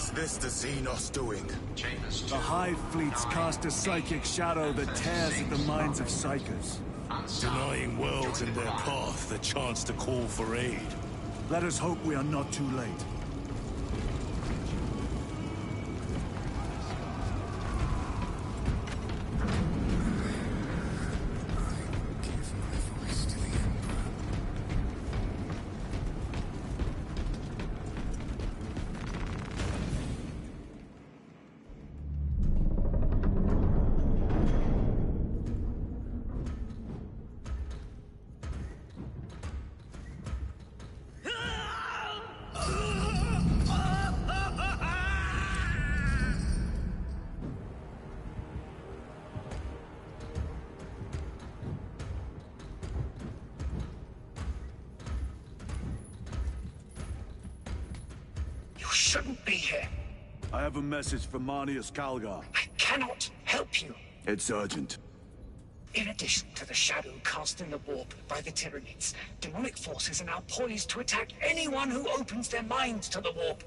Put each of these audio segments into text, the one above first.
Is this the Xenos doing? The Hive fleets cast a psychic shadow that tears at the minds of psychers. Denying worlds in their path the chance to call for aid. Let us hope we are not too late. Shouldn't be here. I have a message from Marnius Calgar. I cannot help you. It's urgent. In addition to the shadow cast in the warp by the Tyranids, demonic forces are now poised to attack anyone who opens their minds to the warp.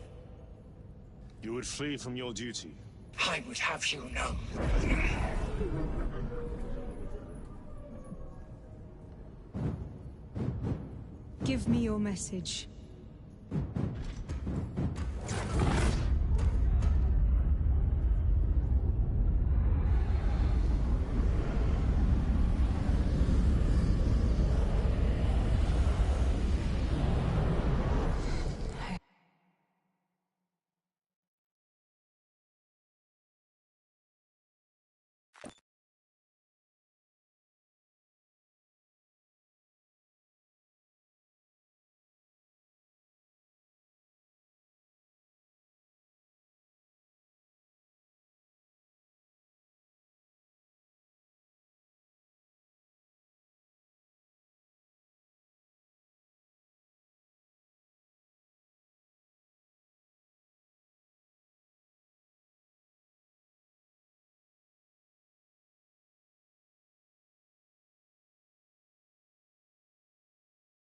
You would flee from your duty. I would have you know. Give me your message.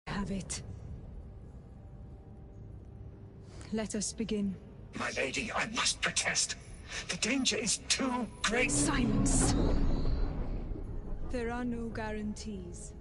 Have it. Let us begin. My lady, I must protest. The danger is too great. Silence! There are no guarantees.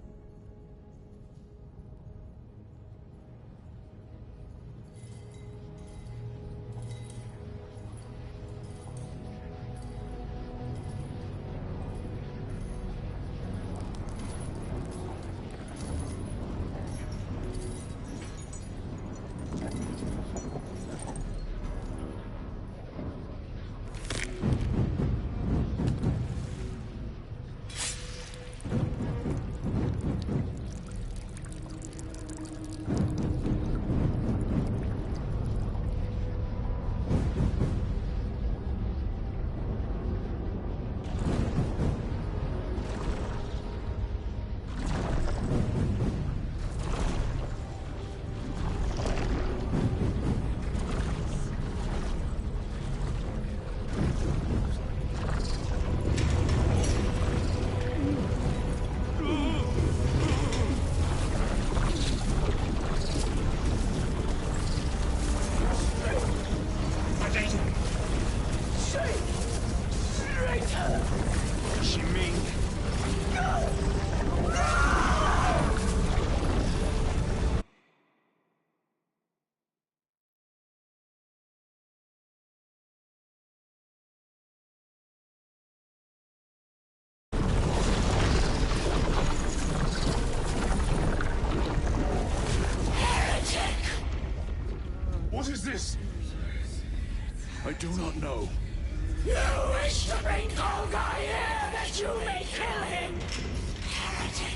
What is this? I do not know. You wish to bring Calgar here that you may kill him! Heretic!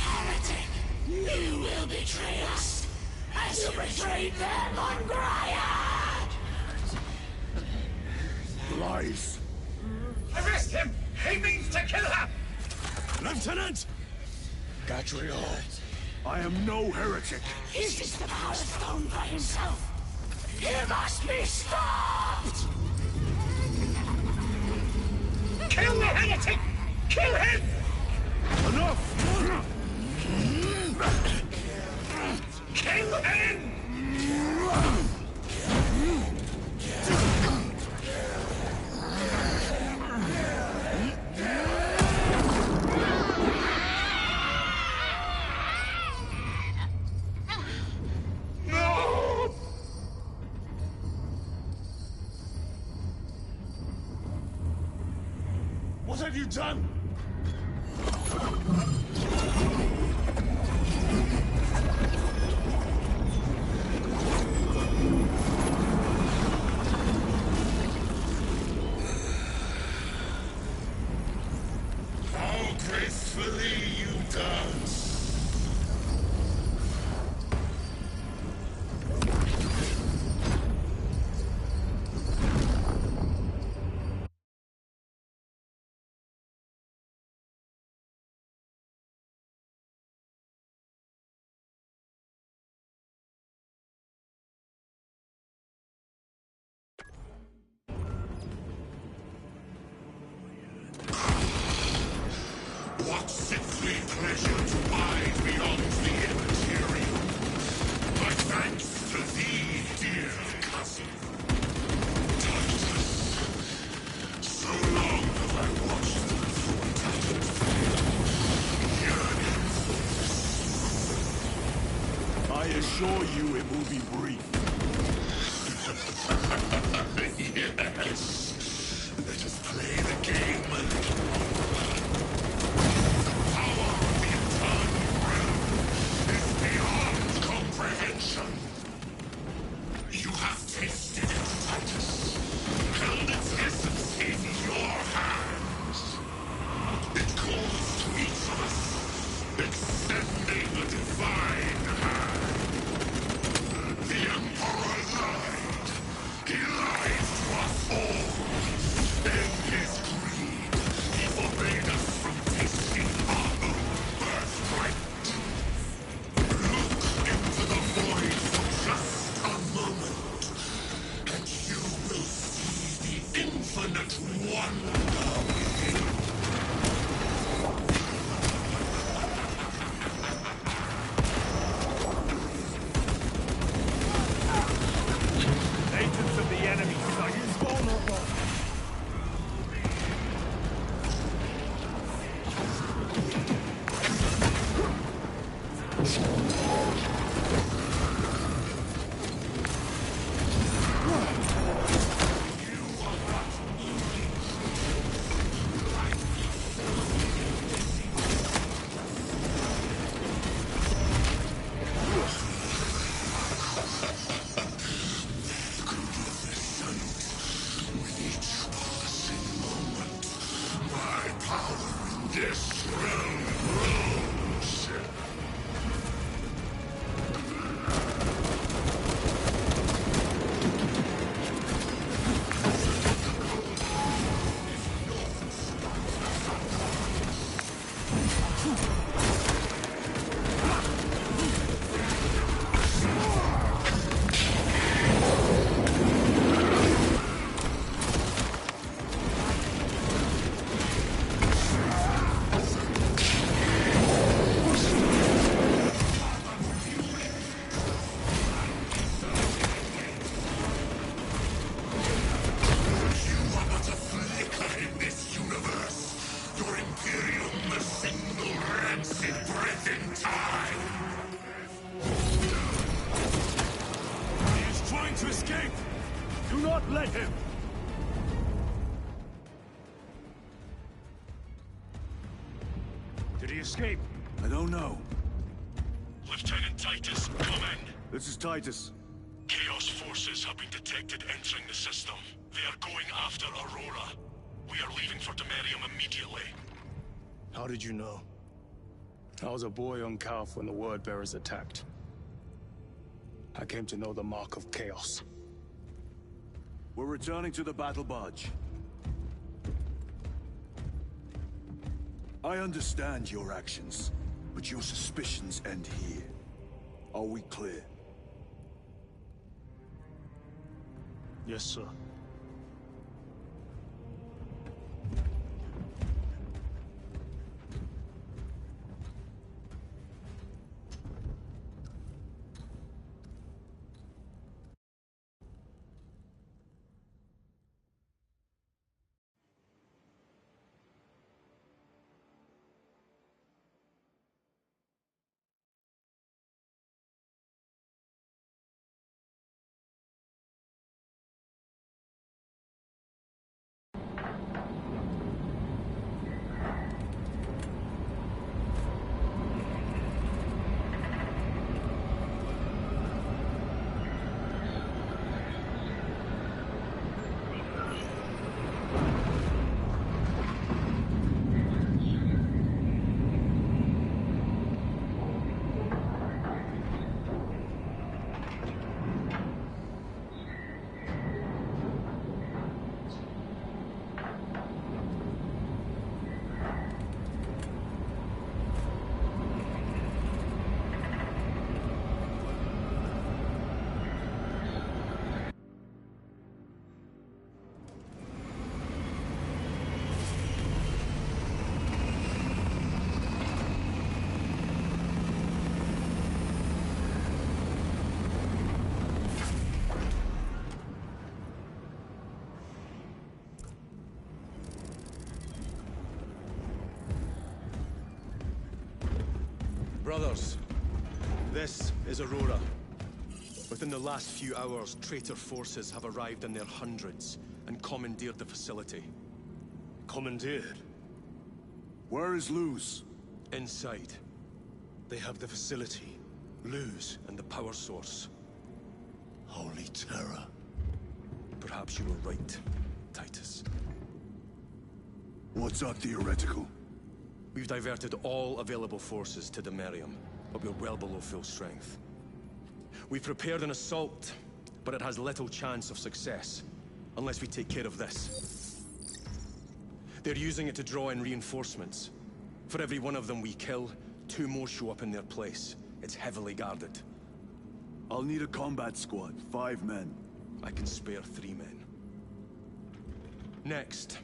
Heretic! You will betray us, as you betrayed them on Graiad! Lies. Arrest him! He means to kill her! Lieutenant! Gadriel, I am no heretic. Uses the power stone by himself. He must be stopped! Kill the heretic! Kill him! Enough! Kill him! What have you done? How gracefully you dance. What sickly pleasure to bide beyond the immaterial. My thanks to thee, dear cousin. Titus, so long have I watched the tattered flame, yearning for I assure you it will be brief. yes. Let us play the game. Comprehension. You have tasted it, Titus. Held its essence in your hands. It calls to each of us, extending a divine hand. The Emperor lied. He lied to us all. In his greed, he forbade us from tasting our own birthright. Look into the void for just a moment, and you will see the infinite wonder within. Agents of the enemy are invulnerable. With each passing moment, my power in this realm To escape! Do not let him! Did he escape? I don't know. Lieutenant Titus, come in. This is Titus. Chaos forces have been detected entering the system. They are going after Aurora. We are leaving for Demerium immediately. How did you know? I was a boy on Calf when the Word Bearers attacked. I came to know the mark of chaos. We're returning to the battle barge. I understand your actions, but your suspicions end here. Are we clear? Yes, sir. Brothers, this is Aurora. Within the last few hours, traitor forces have arrived in their hundreds and commandeered the facility. Commandeered? Where is Luz? Inside. They have the facility, Luz, and the power source. Holy terror. Perhaps you were right, Titus. What's our theoretical? We've diverted all available forces to Demerium, but we're well below full strength. We've prepared an assault, but it has little chance of success, unless we take care of this. They're using it to draw in reinforcements. For every one of them we kill, 2 more show up in their place. It's heavily guarded. I'll need a combat squad, 5 men. I can spare 3 men. Next,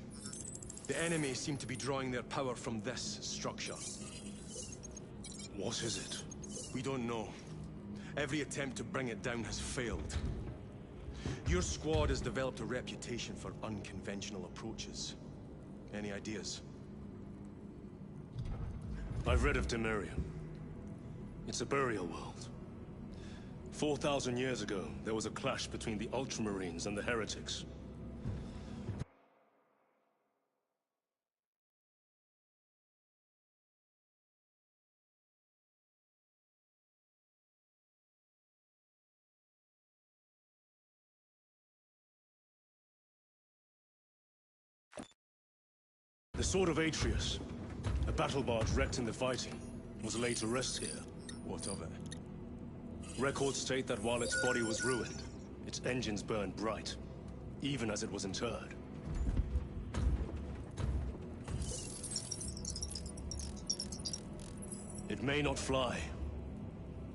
the enemy seem to be drawing their power from this structure. What is it? We don't know. Every attempt to bring it down has failed. Your squad has developed a reputation for unconventional approaches. Any ideas? I've read of Demerium. It's a burial world. 4,000 years ago, there was a clash between the Ultramarines and the Heretics. The Sword of Atreus, a battle barge wrecked in the fighting, was laid to rest here. What of it? Records state that while its body was ruined, its engines burned bright, even as it was interred. It may not fly,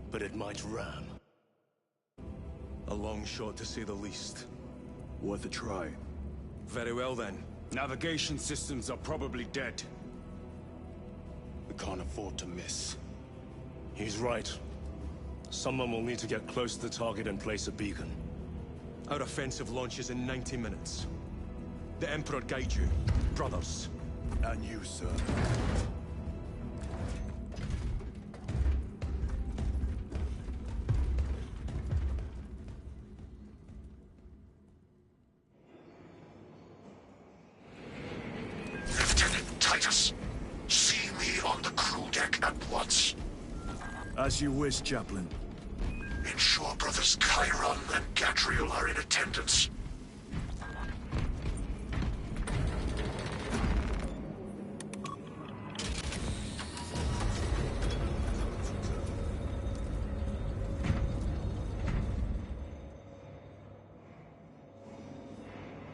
but it might ram. A long shot to say the least. Worth a try. Very well then. Navigation systems are probably dead. We can't afford to miss. He's right. Someone will need to get close to the target and place a beacon. Our offensive launches in 90 minutes. The Emperor guide you, brothers. And you, sir. Lieutenant Titus, see me on the crew deck at once. As you wish, Chaplain. Ensure brothers Chiron and Gatriel are in attendance.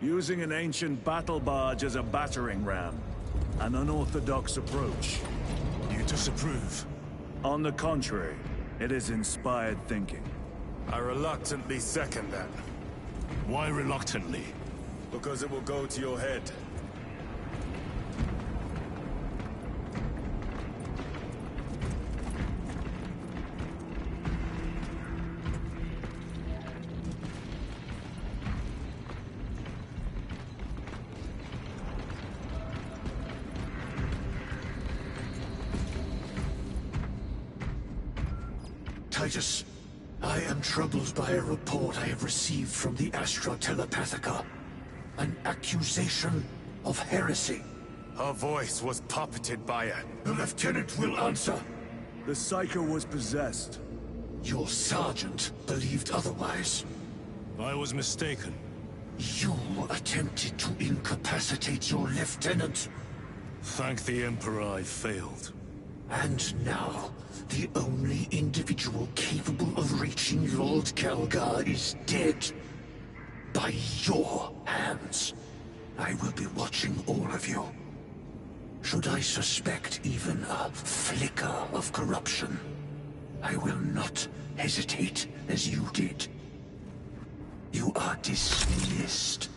Using an ancient battle barge as a battering ram. An unorthodox approach. You disapprove? On the contrary, it is inspired thinking. I reluctantly second that. Why reluctantly? Because it will go to your head. Titus, I am troubled by a report I have received from the Astra Telepathica. An accusation of heresy. Her voice was puppeted by it. The lieutenant will answer. The Psycho was possessed. Your sergeant believed otherwise. I was mistaken. You attempted to incapacitate your lieutenant. Thank the Emperor I failed. And now, the only individual capable of reaching Lord Kelgar is dead. By your hands. I will be watching all of you. Should I suspect even a flicker of corruption, I will not hesitate as you did. You are dismissed.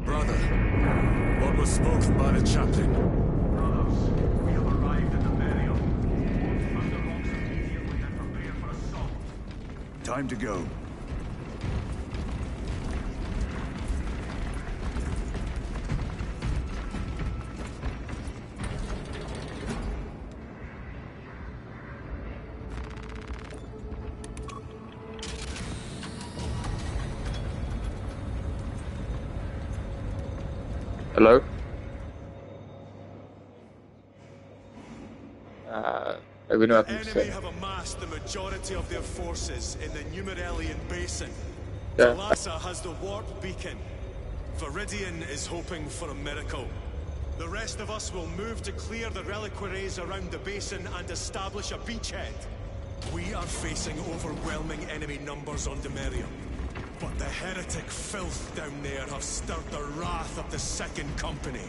Brother, what was spoken by the chaplain? Brothers, we have arrived at the burial. First the rocks immediately and prepare for assault. Time to go. Hello? I don't know what The to enemy say. have amassed the majority of their forces in the Numeralian Basin. Yeah. Thalassa has the warp beacon. Viridian is hoping for a miracle. The rest of us will move to clear the reliquaries around the basin and establish a beachhead. We are facing overwhelming enemy numbers on Demerium. But the heretic filth down there have stirred the wrath of the Second Company.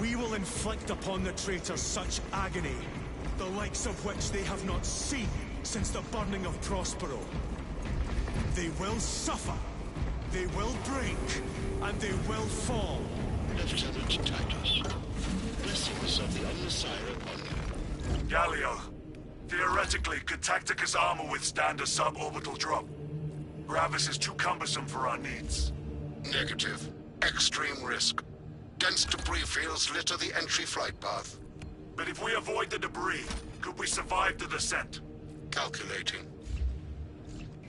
We will inflict upon the traitors such agony, the likes of which they have not seen since the burning of Prospero. They will suffer, they will break, and they will fall. Lieutenant Titus, blessings of the Omnissiah upon you. Galio, theoretically, could Tactica's armor withstand a suborbital drop? Gravis is too cumbersome for our needs. Negative. Extreme risk. Dense debris fields litter the entry flight path. But if we avoid the debris, could we survive the descent? Calculating.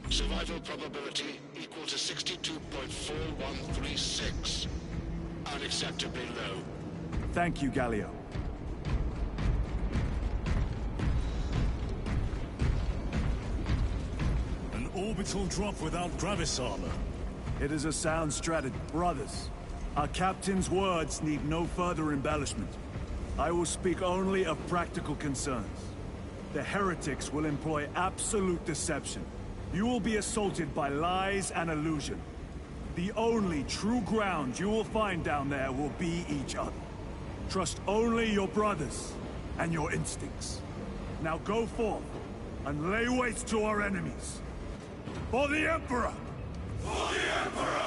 Survival probability equal to 62.4136. Unacceptably low. Thank you, Galio. An orbital drop without Gravis armor. It is a sound strategy. Brothers, our captain's words need no further embellishment. I will speak only of practical concerns. The heretics will employ absolute deception. You will be assaulted by lies and illusion. The only true ground you will find down there will be each other. Trust only your brothers and your instincts. Now go forth and lay waste to our enemies. For the Emperor! For the Emperor!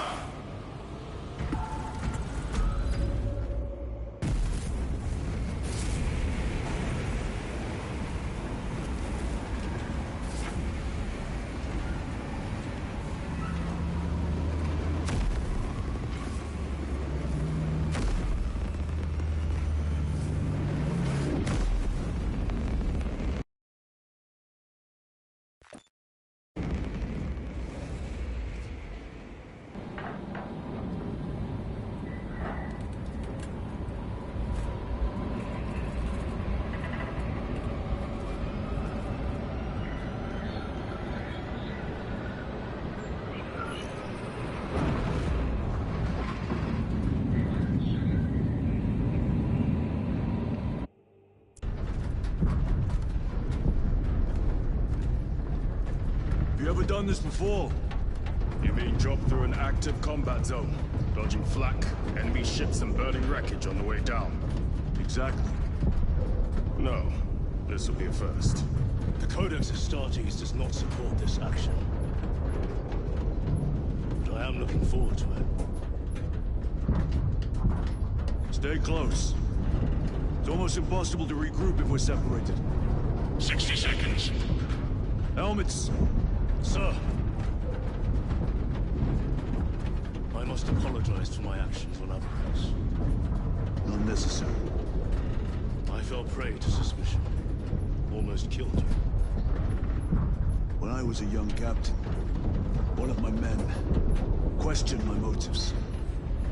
You ever done this before? You mean drop through an active combat zone, dodging flak, enemy ships and burning wreckage on the way down? Exactly. No, this will be a first. The Codex Astartes does not support this action. But I am looking forward to it. Stay close. It's almost impossible to regroup if we're separated. 60 seconds. Helmets! Sir! I must apologize for my actions on Aberrax. Unnecessary. I fell prey to suspicion. Almost killed you. When I was a young captain, one of my men questioned my motives.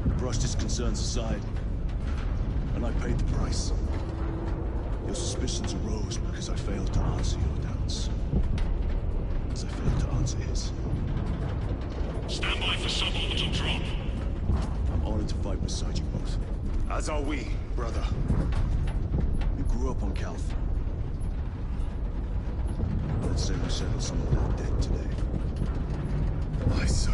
I brushed his concerns aside, and I paid the price. Your suspicions arose because I failed to answer your doubts. As I failed to answer his. Stand by for suborbital drop. I'm honored to fight beside you both. As are we, brother. You grew up on Calth. Let's say we settle some of that debt today. Aye, sir.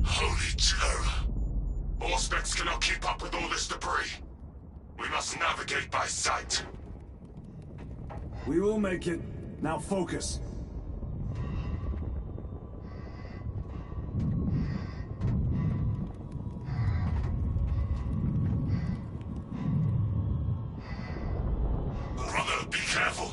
Holy terror! Auspex cannot keep up with all this debris. We must navigate by sight. We will make it. Now focus. Brother, be careful.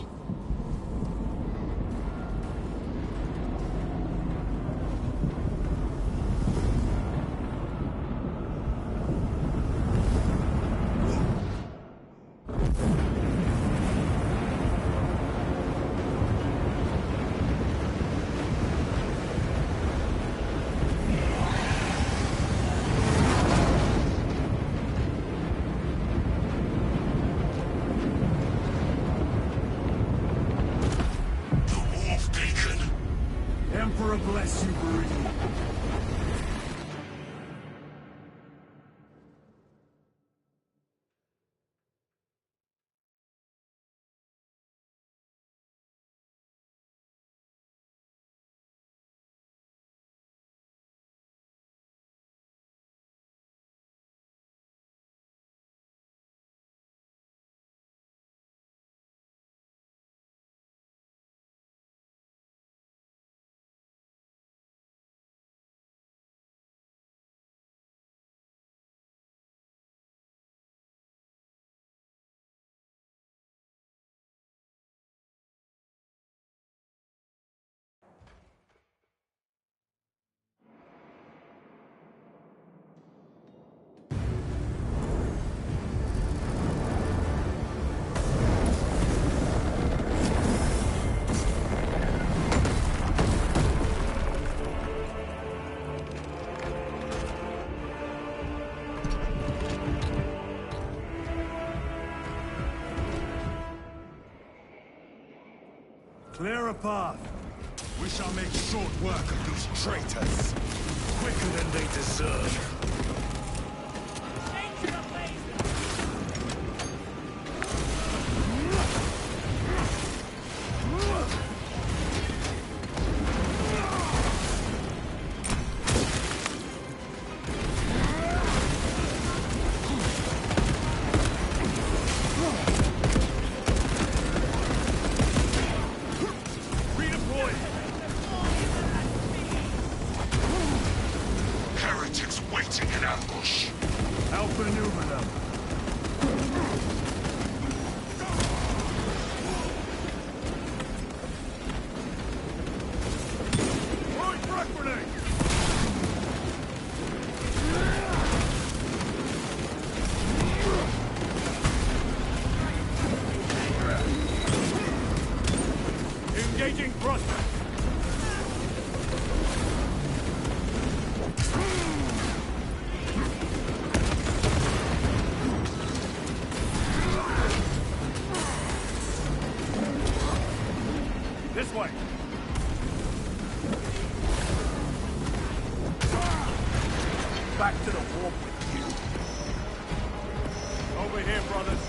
bless you, Marine. Clear a path. We shall make short work of these traitors. Quicker than they deserve. Engaging prospect. This way. Back to the warp with you. Over here, brothers.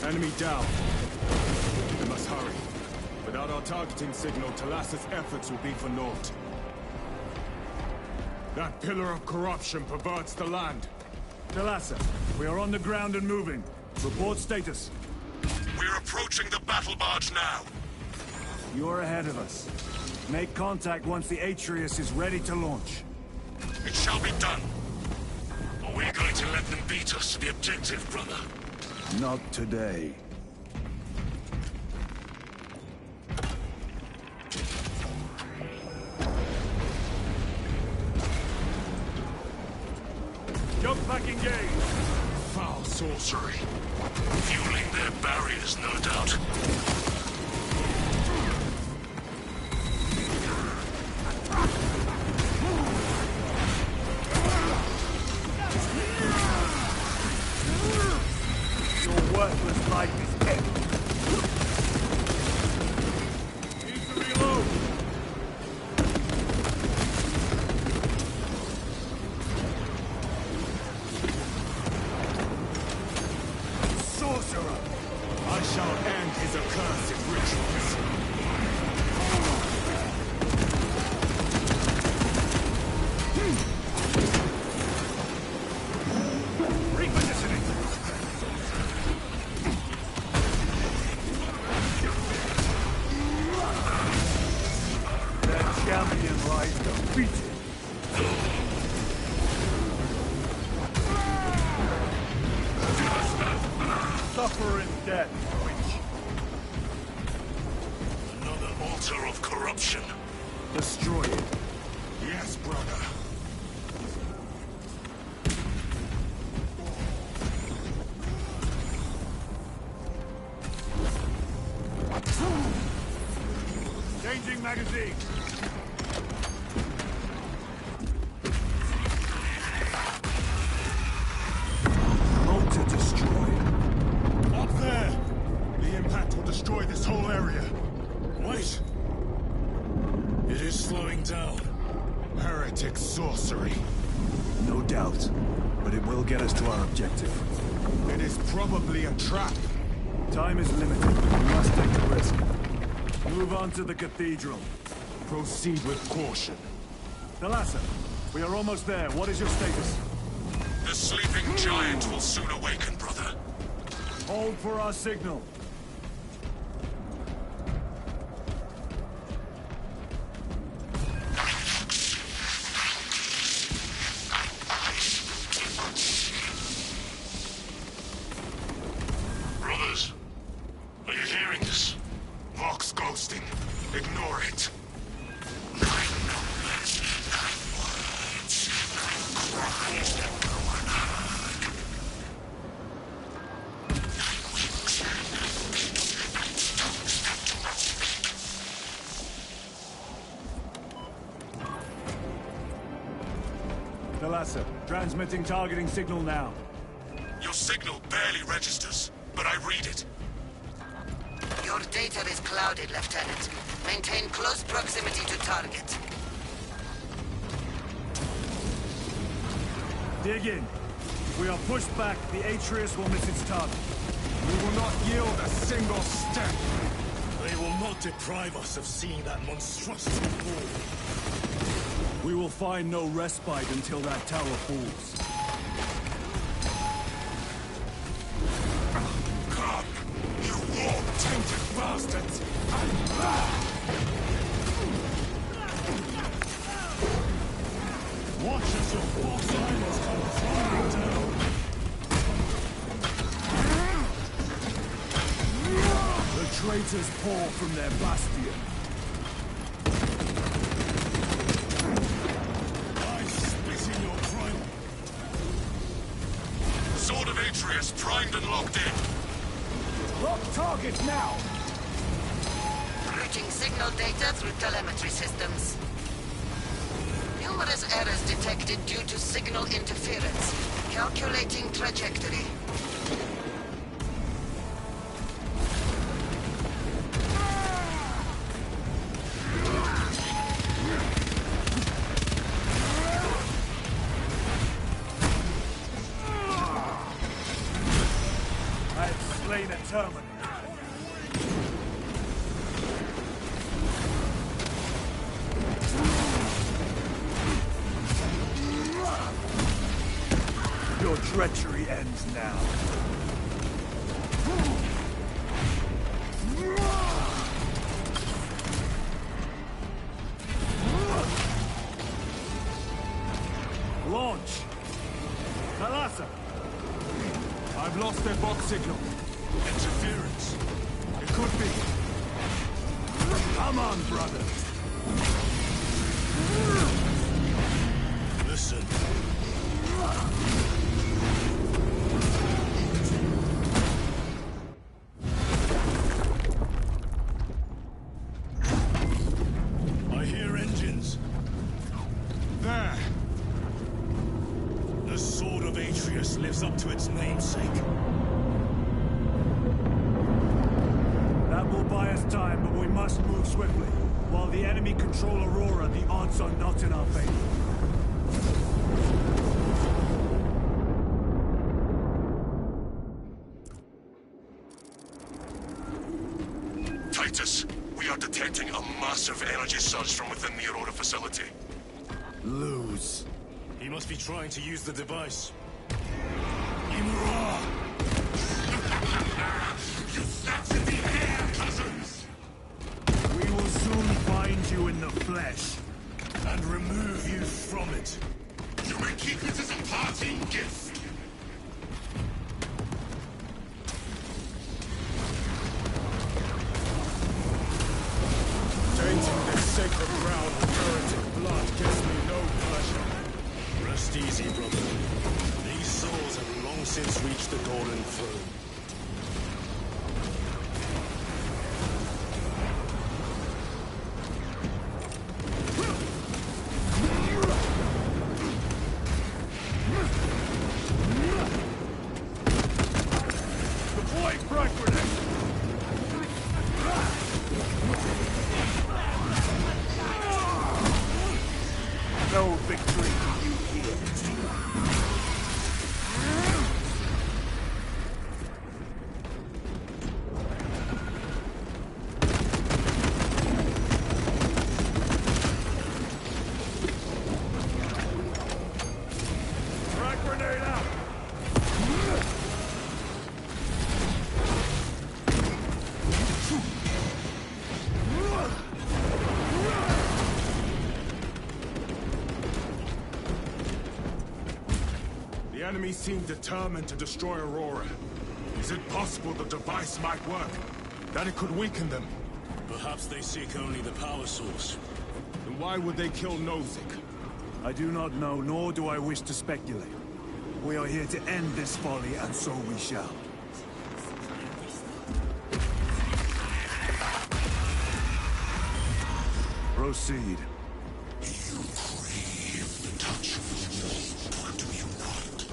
Enemy down. We must hurry. Without our targeting signal, Talas's efforts will be for naught. That pillar of corruption perverts the land. Talassa, we are on the ground and moving. Report status. We're approaching the battle barge now. You're ahead of us. Make contact once the Atreus is ready to launch. It shall be done. Are we going to let them beat us to the objective, brother? Not today. Jump back engaged. Foul sorcery. Fueling their barriers, no doubt. Worthless life is dead. Need to reload. Sorcerer! I shall end his dead, witch. Another altar of corruption. Destroy it. Yes, brother. Changing magazine. Altar destroyed. Up there! The impact will destroy this whole area. Wait! It is slowing down. Heretic sorcery. No doubt, but it will get us to our objective. It is probably a trap. Time is limited. We must take the risk. Move on to the cathedral. Proceed with caution. Thalassa, we are almost there. What is your status? The sleeping giant will soon awaken, brother. Hold for our signal. Brothers, are you hearing this? Vox ghosting. Ignore it. Thalassa, transmitting targeting signal now. Your signal barely registers, but I read it. Your data is clouded, Lieutenant. Maintain close proximity to target. Dig in. If we are pushed back, the Atreus will miss its target. We will not yield a single step. They will not deprive us of seeing that monstrosity fall. We will find no respite until that tower falls. Come, you war-tainted bastards! Watch as your false idols come crumbling down. The traitors pour from their bastion. I spit in your primal. Sword of Atreus primed and locked in. Lock target now! Routing signal data through telemetry systems. Numerous errors detected due to signal interference. Calculating trajectory. I have slain a terminal. Your treachery ends now. Launch! Thalassa! I've lost their box signal. Interference. It could be. Come on, brother. Listen. I hear engines. There! The Sword of Atreus lives up to its namesake. That will buy us time, but we must move swiftly. While the enemy control Aurora, the odds are not in our favor. Titus, we are detecting a massive energy surge from within the Aurora facility. Lose. He must be trying to use the device. Imra! You snapped in the air, cousins! We will soon find you in the flesh. And remove you from it. You may keep it as a parting gift. easy, brother. These souls have long since reached the Golden Throne. No victory for you here. Frag grenade out! The enemy seem determined to destroy Aurora. Is it possible the device might work? That it could weaken them? Perhaps they seek only the power source. Then why would they kill Nozick? I do not know, nor do I wish to speculate. We are here to end this folly, and so we shall. Proceed. You crave the touch of the world, do you not?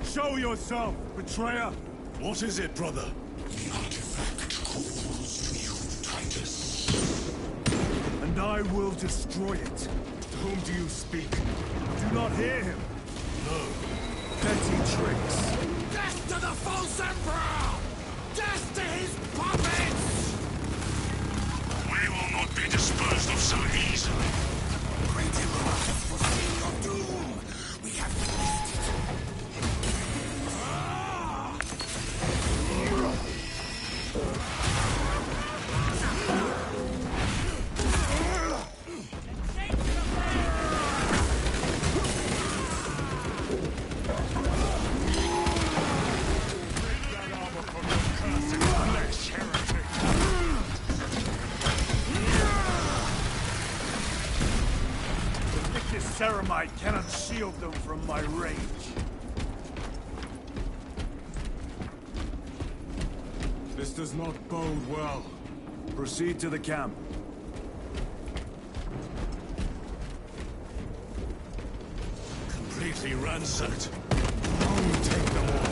Show yourself, betrayer! What is it, brother? The artifact calls to you, Titus. And I will destroy it. To whom do you speak? Do not hear him. No. Petty tricks. Death to the false emperor! Death to his puppets! We will not be disposed of so easily. Great Emperor has foreseen your doom! We have witnessed it! This ceramide cannot shield them from my rage. This does not bode well. Proceed to the camp. Completely ransacked. Long take them all.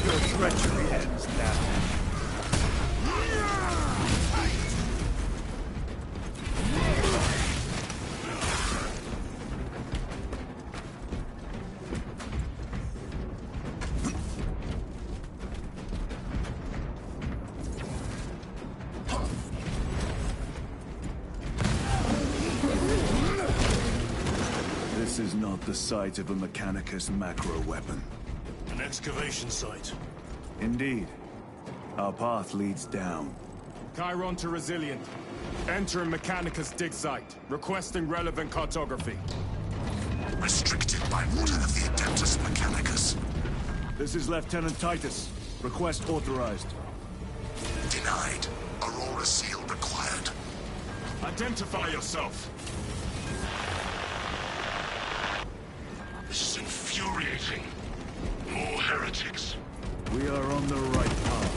Your treachery ends now. This is not the site of a Mechanicus macro weapon. An excavation site. Indeed. Our path leads down. Chiron to Resilient. Entering Mechanicus dig site. Requesting relevant cartography. Restricted by order of the Adeptus Mechanicus. This is Lieutenant Titus. Request authorized. Denied. Aurora seal required. Identify yourself. This is infuriating. More heretics. We are on the right path.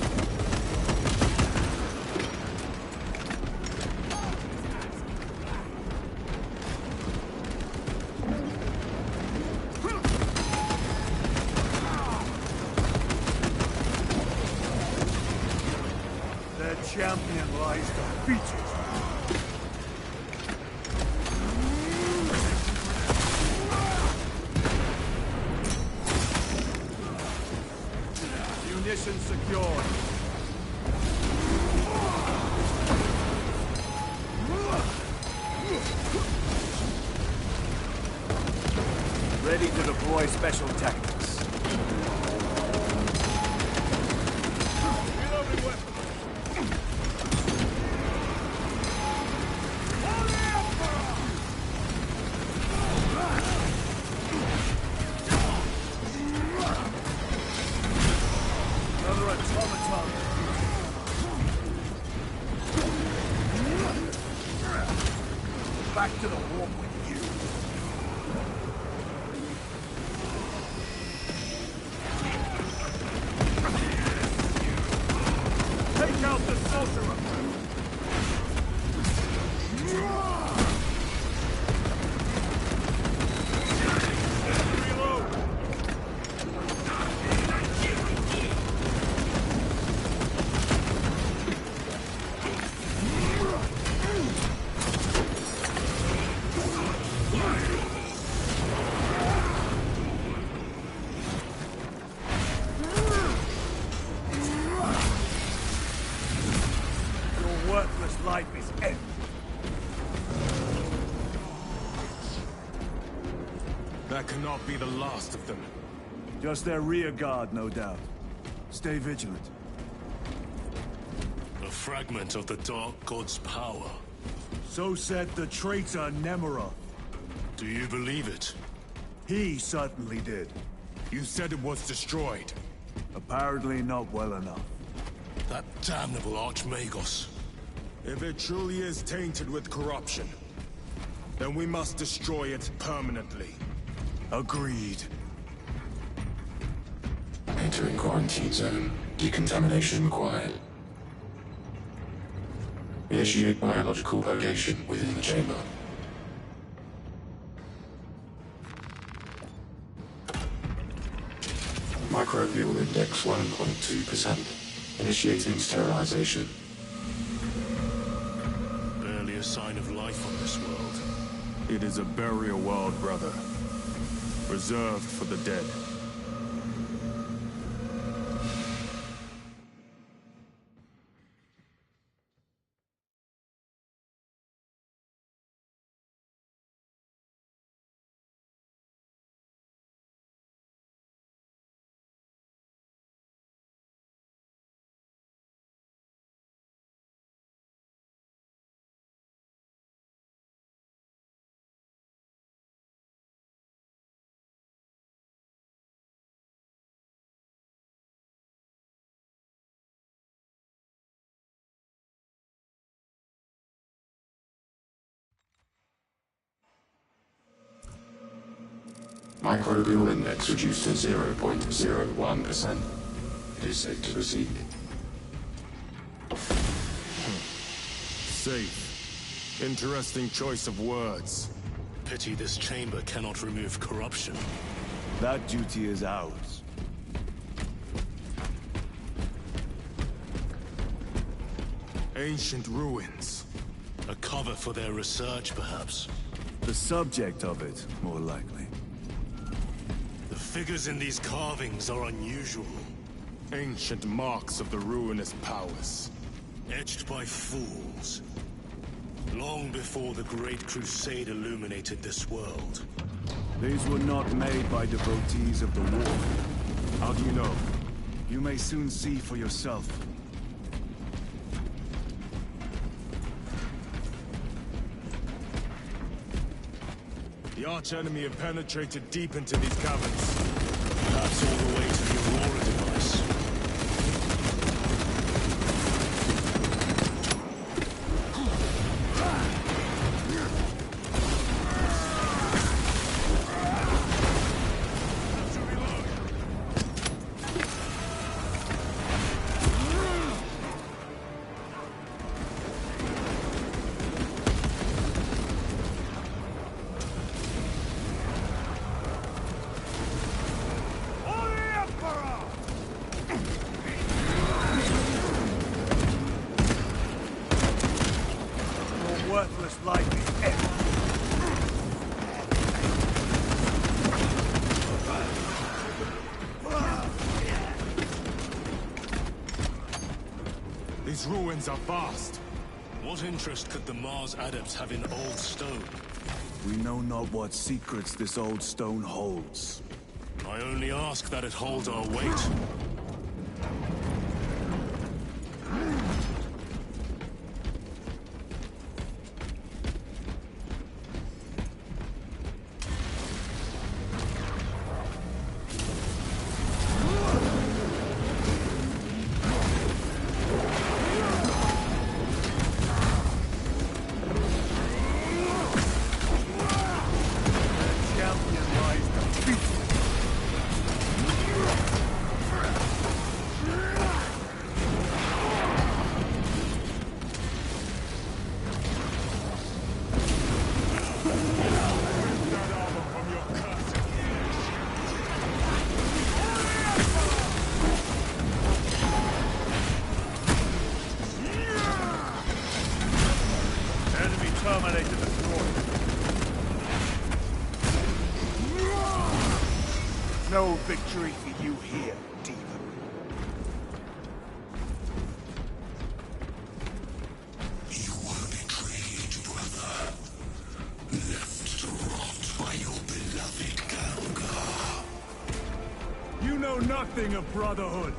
Their champion lies defeated. Munition secured. Ready to deploy special tactics. Reloading weapon. not be the last of them. Just their rear guard, no doubt. Stay vigilant. A fragment of the Dark God's power. So said the traitor Nemeroth. Do you believe it? He certainly did. You said it was destroyed. Apparently not well enough. That damnable Archmagos. If it truly is tainted with corruption, then we must destroy it permanently. Agreed. Entering quarantine zone. Decontamination required. Initiate biological purgation within the chamber. Microbial index 1.2%. Initiating sterilization. Barely a sign of life on this world. It is a burial world, brother. Reserved for the dead. Microbial index reduced to 0.01%. It is safe to proceed. Safe. Interesting choice of words. Pity this chamber cannot remove corruption. That duty is ours. Ancient ruins. A cover for their research, perhaps. The subject of it, more likely. The figures in these carvings are unusual. Ancient marks of the ruinous powers. Etched by fools. Long before the Great Crusade illuminated this world. These were not made by devotees of the war. How do you know? You may soon see for yourself. The arch-enemy have penetrated deep into these caverns. That's all the way to the Aurora device. Worthless lightning. These ruins are vast. What interest could the Mars adepts have in old stone? We know not what secrets this old stone holds. I only ask that it holds our weight. No victory for you here, demon. You were betrayed, brother. Left to rot by your beloved Galga. You know nothing of brotherhood.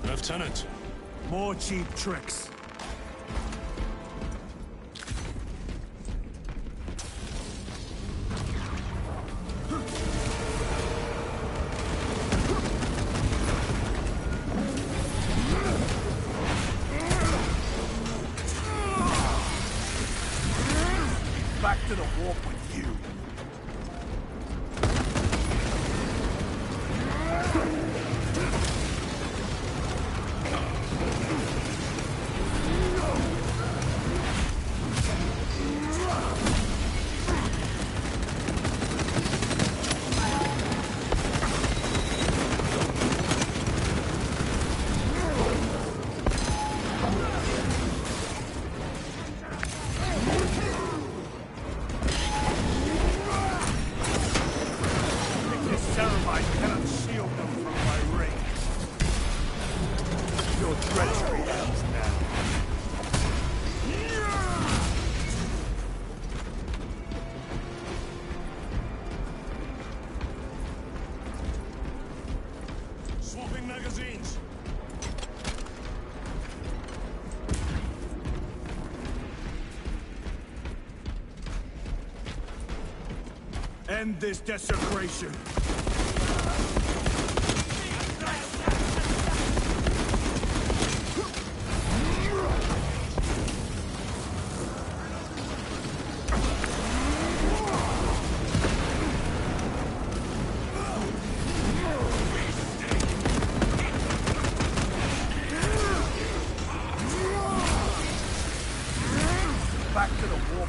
Lieutenant. More cheap tricks. Back to the warp with you. Swapping magazines. End this desecration. Back to the warp.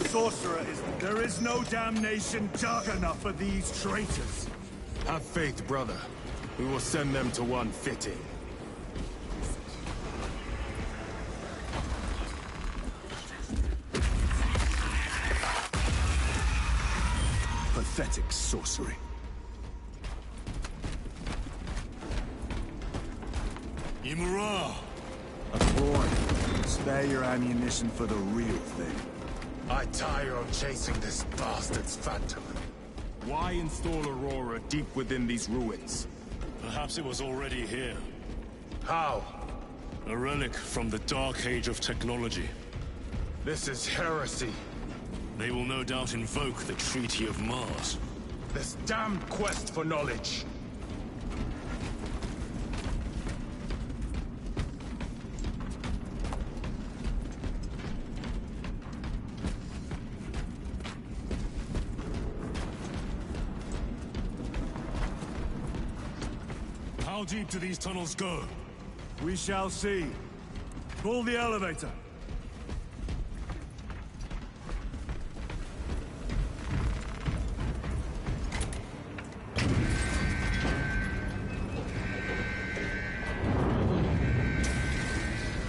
Sorcerer is... There is no damnation dark enough for these traitors. Have faith, brother. We will send them to one fitting. Pathetic sorcery. Imura! A boy. Spare your ammunition for the real thing. I tire of chasing this bastard's phantom. Why install Aurora deep within these ruins? Perhaps it was already here. How? A relic from the Dark Age of technology. This is heresy. They will no doubt invoke the Treaty of Mars. This damned quest for knowledge. How deep do these tunnels go? We shall see. Pull the elevator.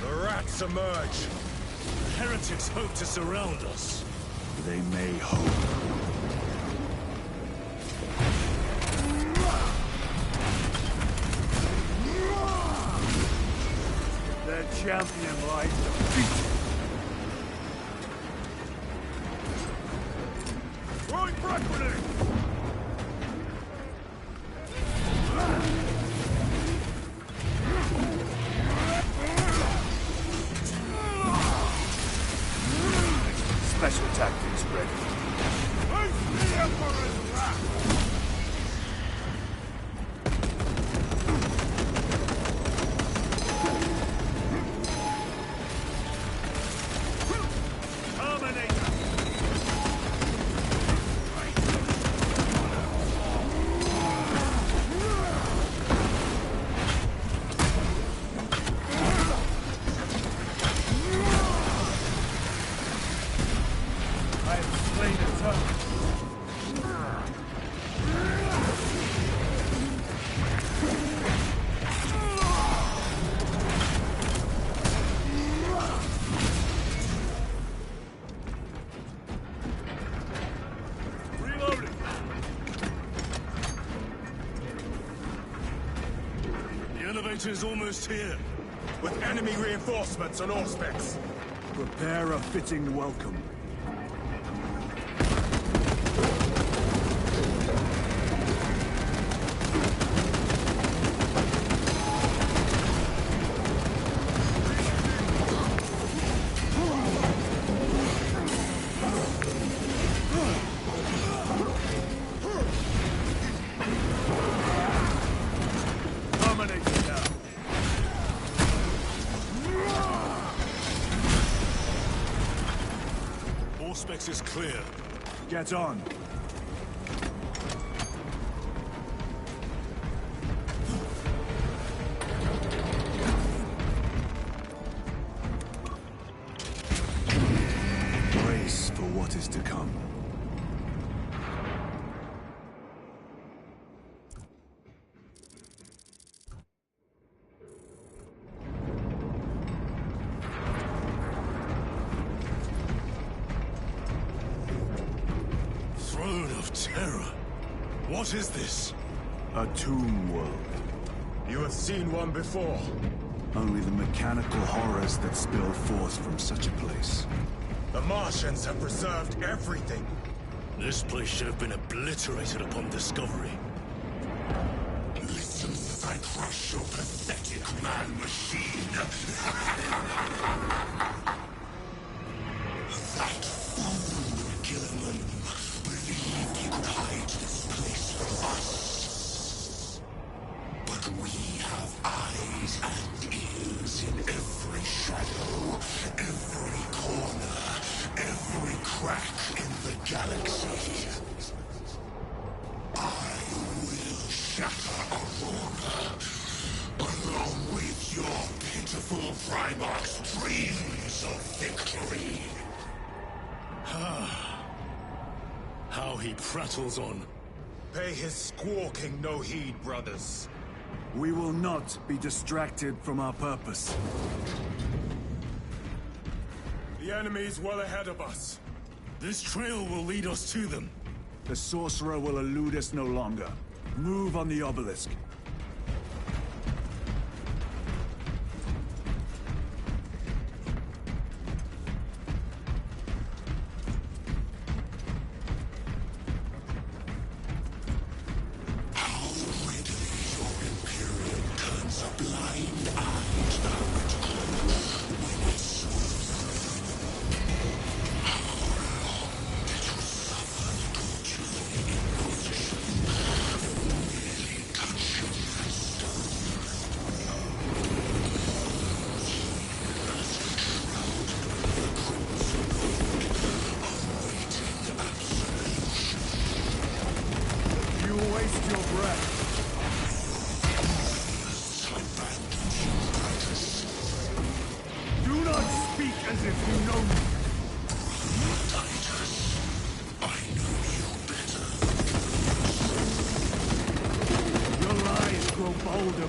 The rats emerge. The heretics hope to surround us. They may hope. Their champion lies defeated. Throwing frag grenade! Special tactics ready. Face the Emperor's wrath! elevator is almost here. With enemy reinforcements on all specs. Prepare a fitting welcome. Specs is clear. Get on. Brace for what is to come. What is this? A tomb world. You have seen one before. Only the mechanical horrors that spill forth from such a place. The Martians have preserved everything. This place should have been obliterated upon discovery. Listen as I crush your pathetic man-machine. That fool Gilliman believed he could hide this place from us. But we have eyes and ears in every shadow, every corner, every crack in the galaxy. I will shatter Aurora, along with your pitiful Primarch's dreams of victory. How he prattles on. Pay his squawking no heed, brothers. We will not be distracted from our purpose. The enemy's well ahead of us. This trail will lead us to them. The sorcerer will elude us no longer. Move on the obelisk.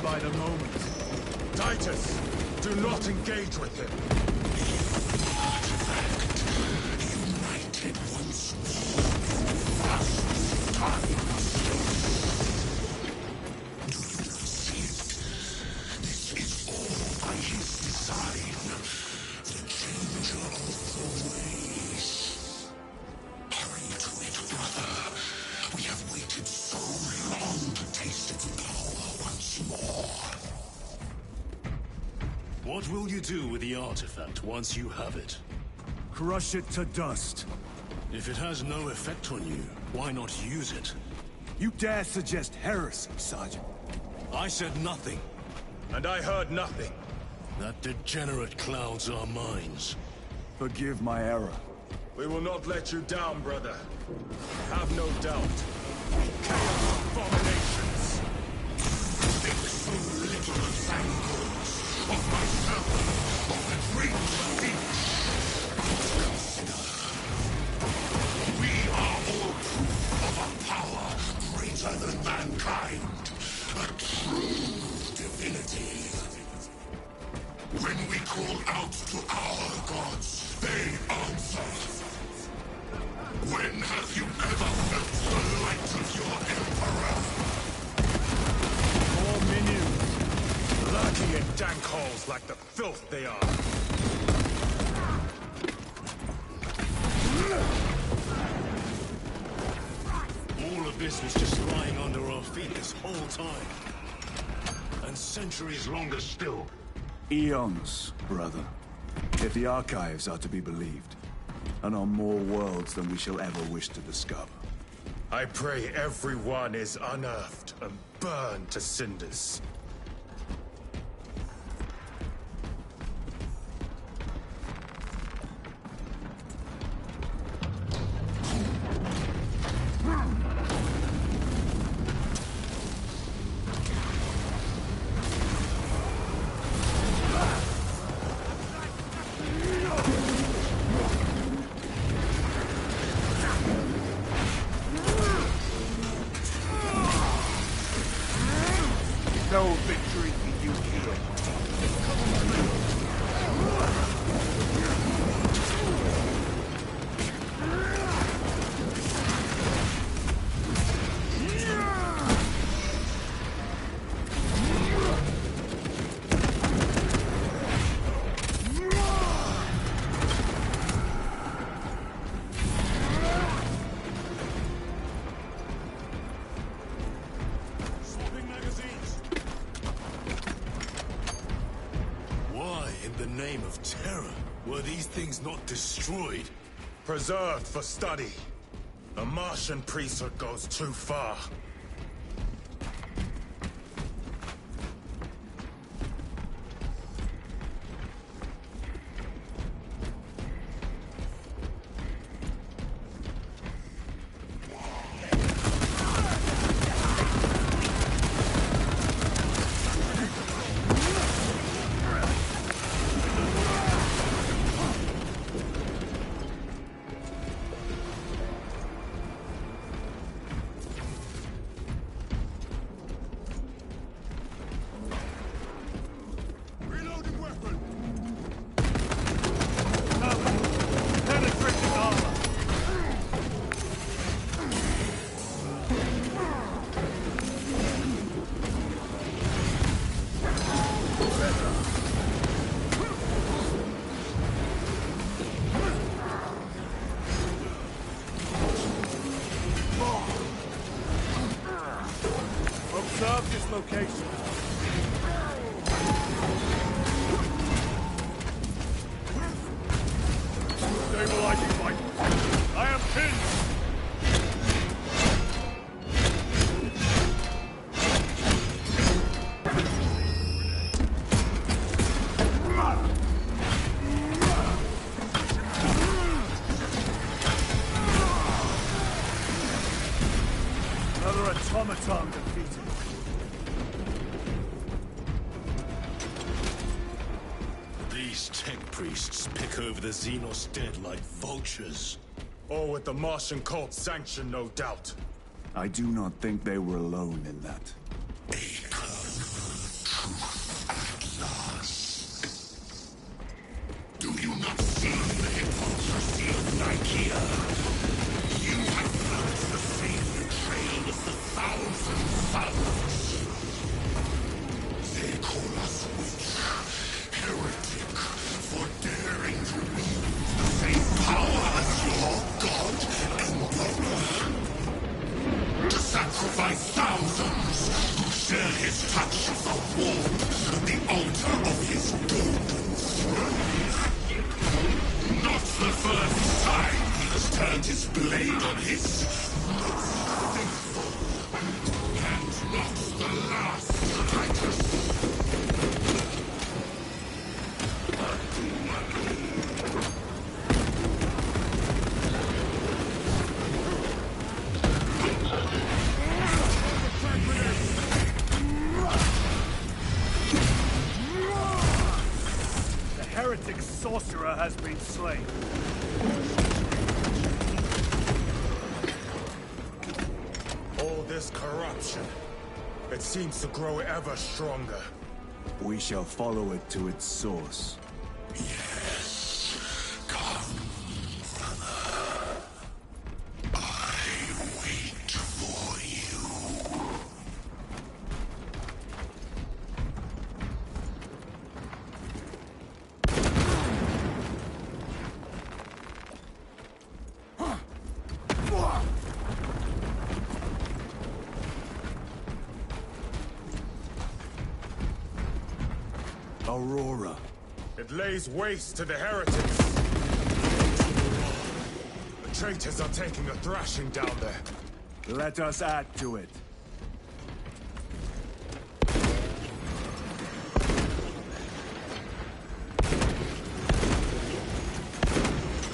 By the moment. Titus, do not engage with him. Artifact united once more. Vast time. Do you not see it? This is all by his design. The changer of the ways. Hurry to it, brother. We have waited so long to taste its power once more. What will you do with the artifact once you have it? Crush it to dust. If it has no effect on you, why not use it? You dare suggest heresy, Sergeant? I said nothing. And I heard nothing. That degenerate clouds our minds. Forgive my error. We will not let you down, brother. Have no doubt. Chaos abominations! Think so little of Zangors, of myself, of the great speech. Consider. We are all proof of a power greater than mankind. A true divinity. When we call out to our gods, they answer. When have you ever felt the light of your Emperor? More minions. Stinky in dank holes like the filth they are. All of this was just lying under our feet this whole time. And centuries longer still. Eons, brother. If the archives are to be believed. And on more worlds than we shall ever wish to discover. I pray everyone is unearthed and burned to cinders. No victory for you here. Swapping magazines. Why, in the name of terror, were these things not destroyed? Preserved for study. The Martian priesthood goes too far. Reloading weapon! Penetrating armor. Observe this location. Stabilizing vitals. I am pinned. Another automaton defeated. These tech priests pick over the Xenos dead like vultures. All with the Martian cult's sanction, no doubt. I do not think they were alone in that. Do you not see the hypocrisy of Nicaea? You have learned the same train as the thousand sons. They call us witch, heretic, for daring to wield the same power as your god Emperor. To sacrifice thousands who share his touch of the warmth and the altar of his golden throne. Not the first time he has turned his blade on his most faithful. And not the last, Titus. The heretic sorcerer has been slain. All this corruption, it seems to grow ever stronger. We shall follow it to its source. Yes, come, brother. I wait for you. Aurora. It lays waste to the heretics. The traitors are taking a thrashing down there. Let us add to it.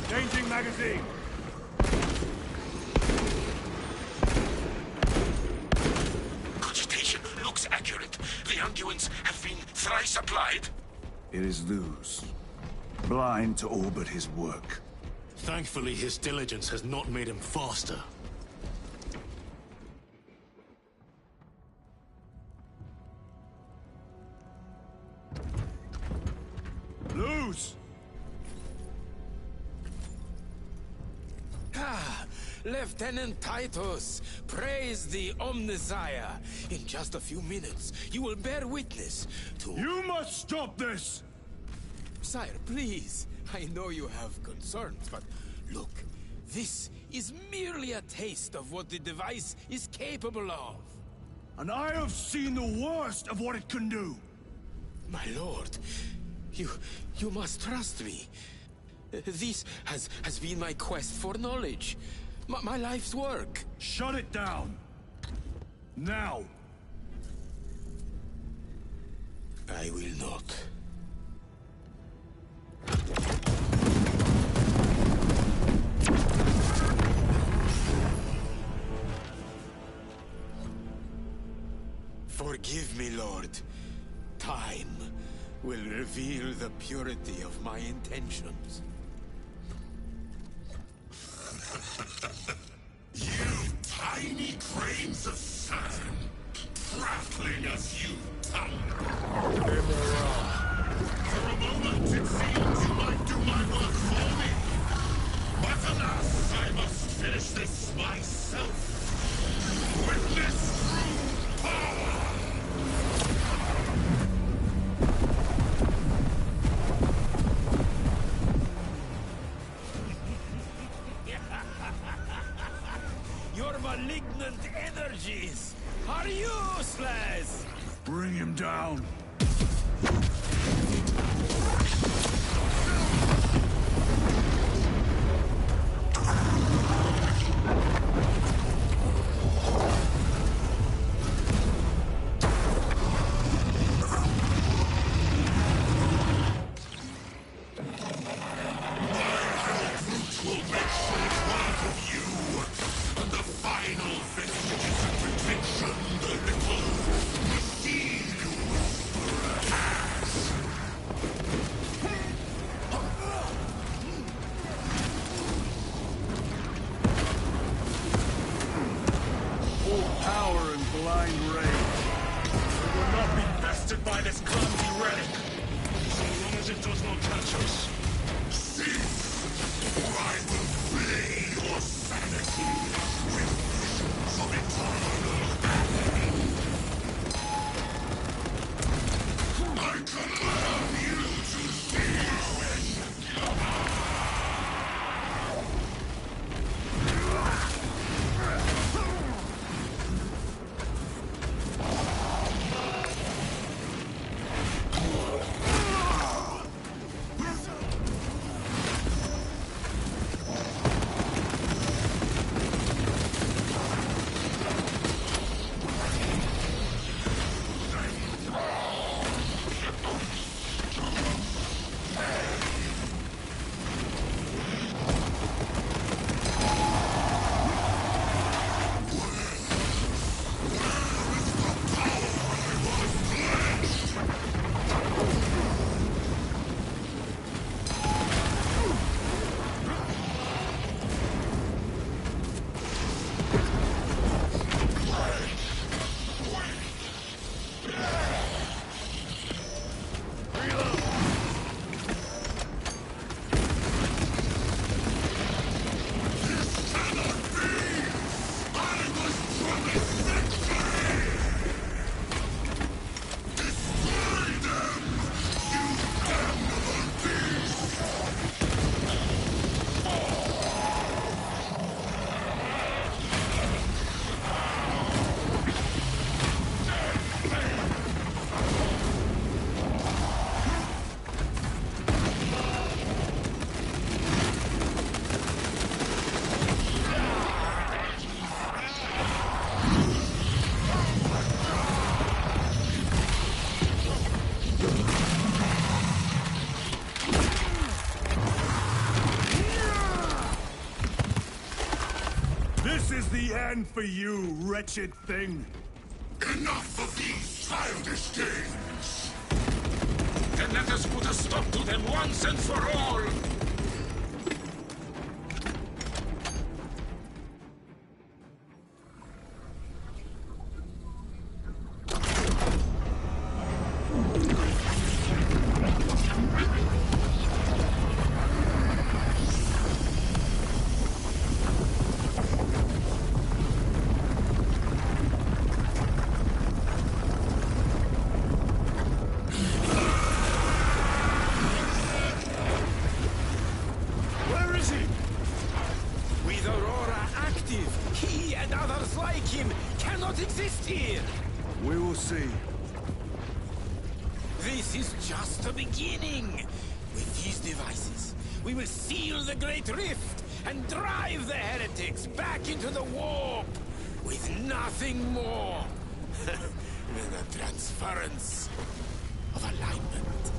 Changing magazine. Cogitation looks accurate. The unguents have been thrice applied. It is Luz. Blind to all but his work. Thankfully, his diligence has not made him faster. Luz! Ah, Lieutenant Titus, praise the Omnisire. In just a few minutes, you will bear witness to... You must stop this! Sire, please. I know you have concerns, but look, this is merely a taste of what the device is capable of. And I have seen the worst of what it can do. My lord, you must trust me. This has been my quest for knowledge. My life's work. Shut it down. Now. I will not. Forgive me, Lord. Time will reveal the purity of my intentions. You tiny grains of sand, prattling as you tongue. For a moment it seems you might do my work for me. But alas, I must finish this myself. Witness true power! Your malignant energies are useless! Bring him down. the end for you, wretched thing. Enough of these childish games! Then let us put a stop to them once and for all! Exist here! We will see. This is just the beginning! With these devices, we will seal the Great Rift and drive the heretics back into the warp! With nothing more than a transference of alignment.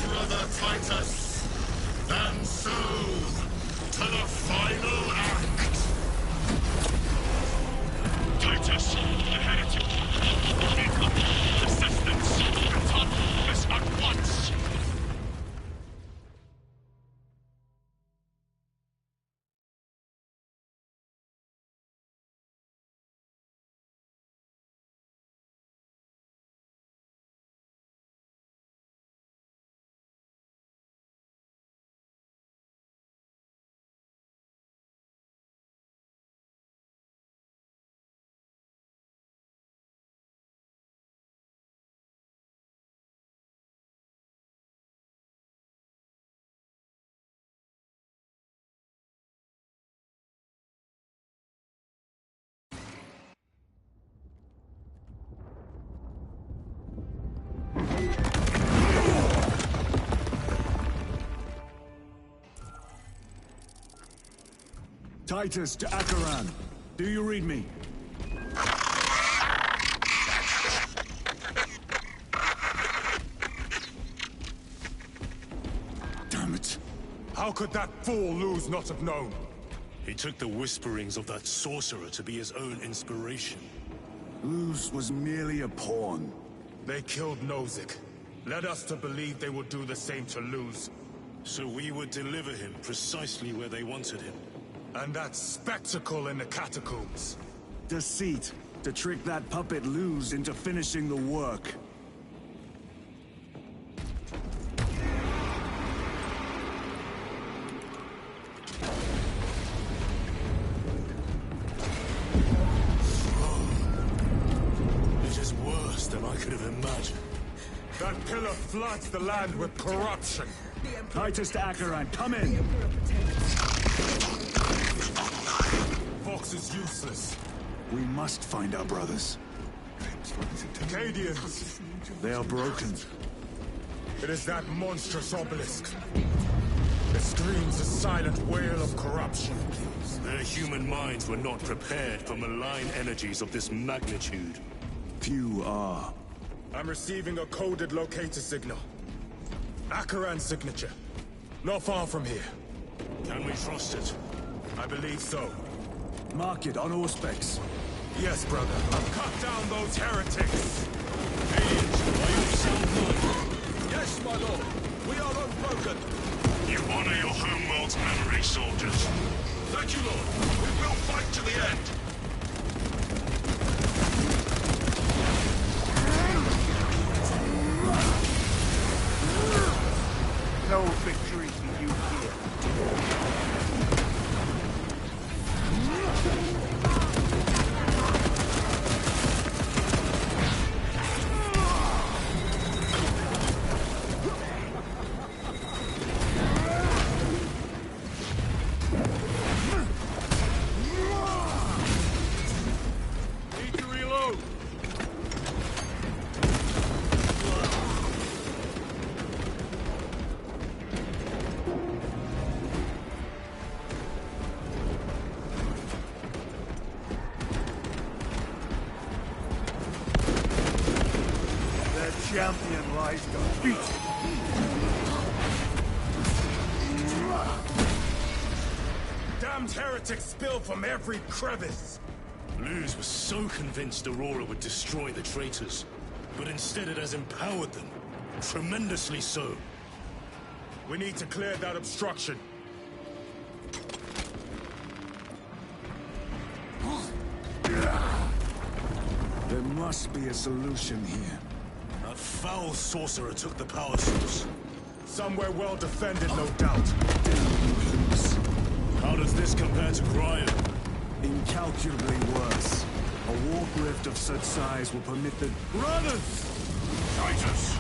Brother Titus, and so to the final act. Titus, the heretic, make up assistance. Return this at once. Titus to Acheran. Do you read me? Damn it. How could that fool Luz not have known? He took the whisperings of that sorcerer to be his own inspiration. Luz was merely a pawn. They killed Nozick. Led us to believe they would do the same to Luz. So we would deliver him precisely where they wanted him. And that spectacle in the catacombs. Deceit, to trick that puppet Luz into finishing the work. It is worse than I could have imagined. That pillar floods the land with corruption. Titus to Acheran, come in! Vox is useless. We must find our brothers. Cadians! They are broken. It is that monstrous obelisk. It screams a silent wail of corruption. Their human minds were not prepared for malign energies of this magnitude. Few are. I'm receiving a coded locator signal. Acheran's signature. Not far from here. Can we trust it? I believe so. Mark it on Auspex. Yes, brother. Cut down those heretics! Aliens, are you of sound mind? Yes, my lord. We are unbroken. You honor your homeworld's memory. champion lies defeated. Damned heretics spill from every crevice. Luz was so convinced Aurora would destroy the traitors, but instead it has empowered them. Tremendously so. We need to clear that obstruction. There must be a solution here. That foul sorcerer took the power source. Somewhere well defended, no doubt. How does this compare to Graya? Incalculably worse. A warp rift of such size will permit the... Brothers! Titus!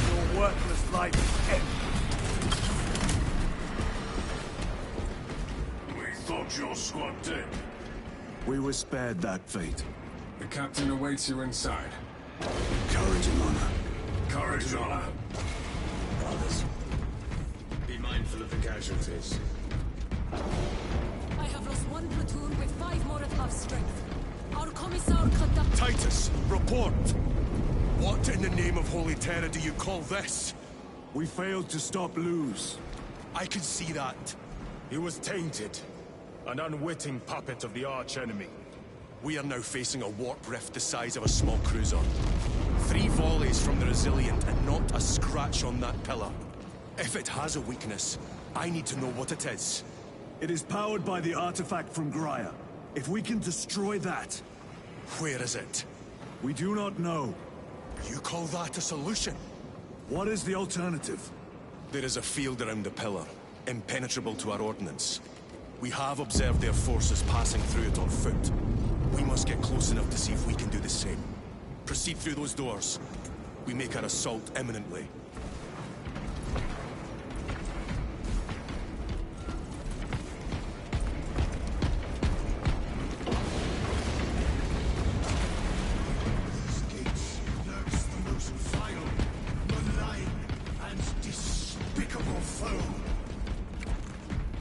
Your worthless life is end. We thought your squad dead. We were spared that fate. The captain awaits you inside. Courage and honor. Courage and honor. Brothers, be mindful of the casualties. I have lost one platoon with 5 more at half strength. Our commissar conduct... Titus, report! What in the name of Holy Terror do you call this? We failed to stop Luz. I can see that. He was tainted. An unwitting puppet of the arch-enemy. We are now facing a warp rift the size of a small cruiser. 3 volleys from the Resilient and not a scratch on that pillar. If it has a weakness, I need to know what it is. It is powered by the artifact from Graya. If we can destroy that... Where is it? We do not know. You call that a solution? What is the alternative? There is a field around the pillar, impenetrable to our ordnance. We have observed their forces passing through it on foot. We must get close enough to see if we can do the same. Proceed through those doors. We make our assault imminently.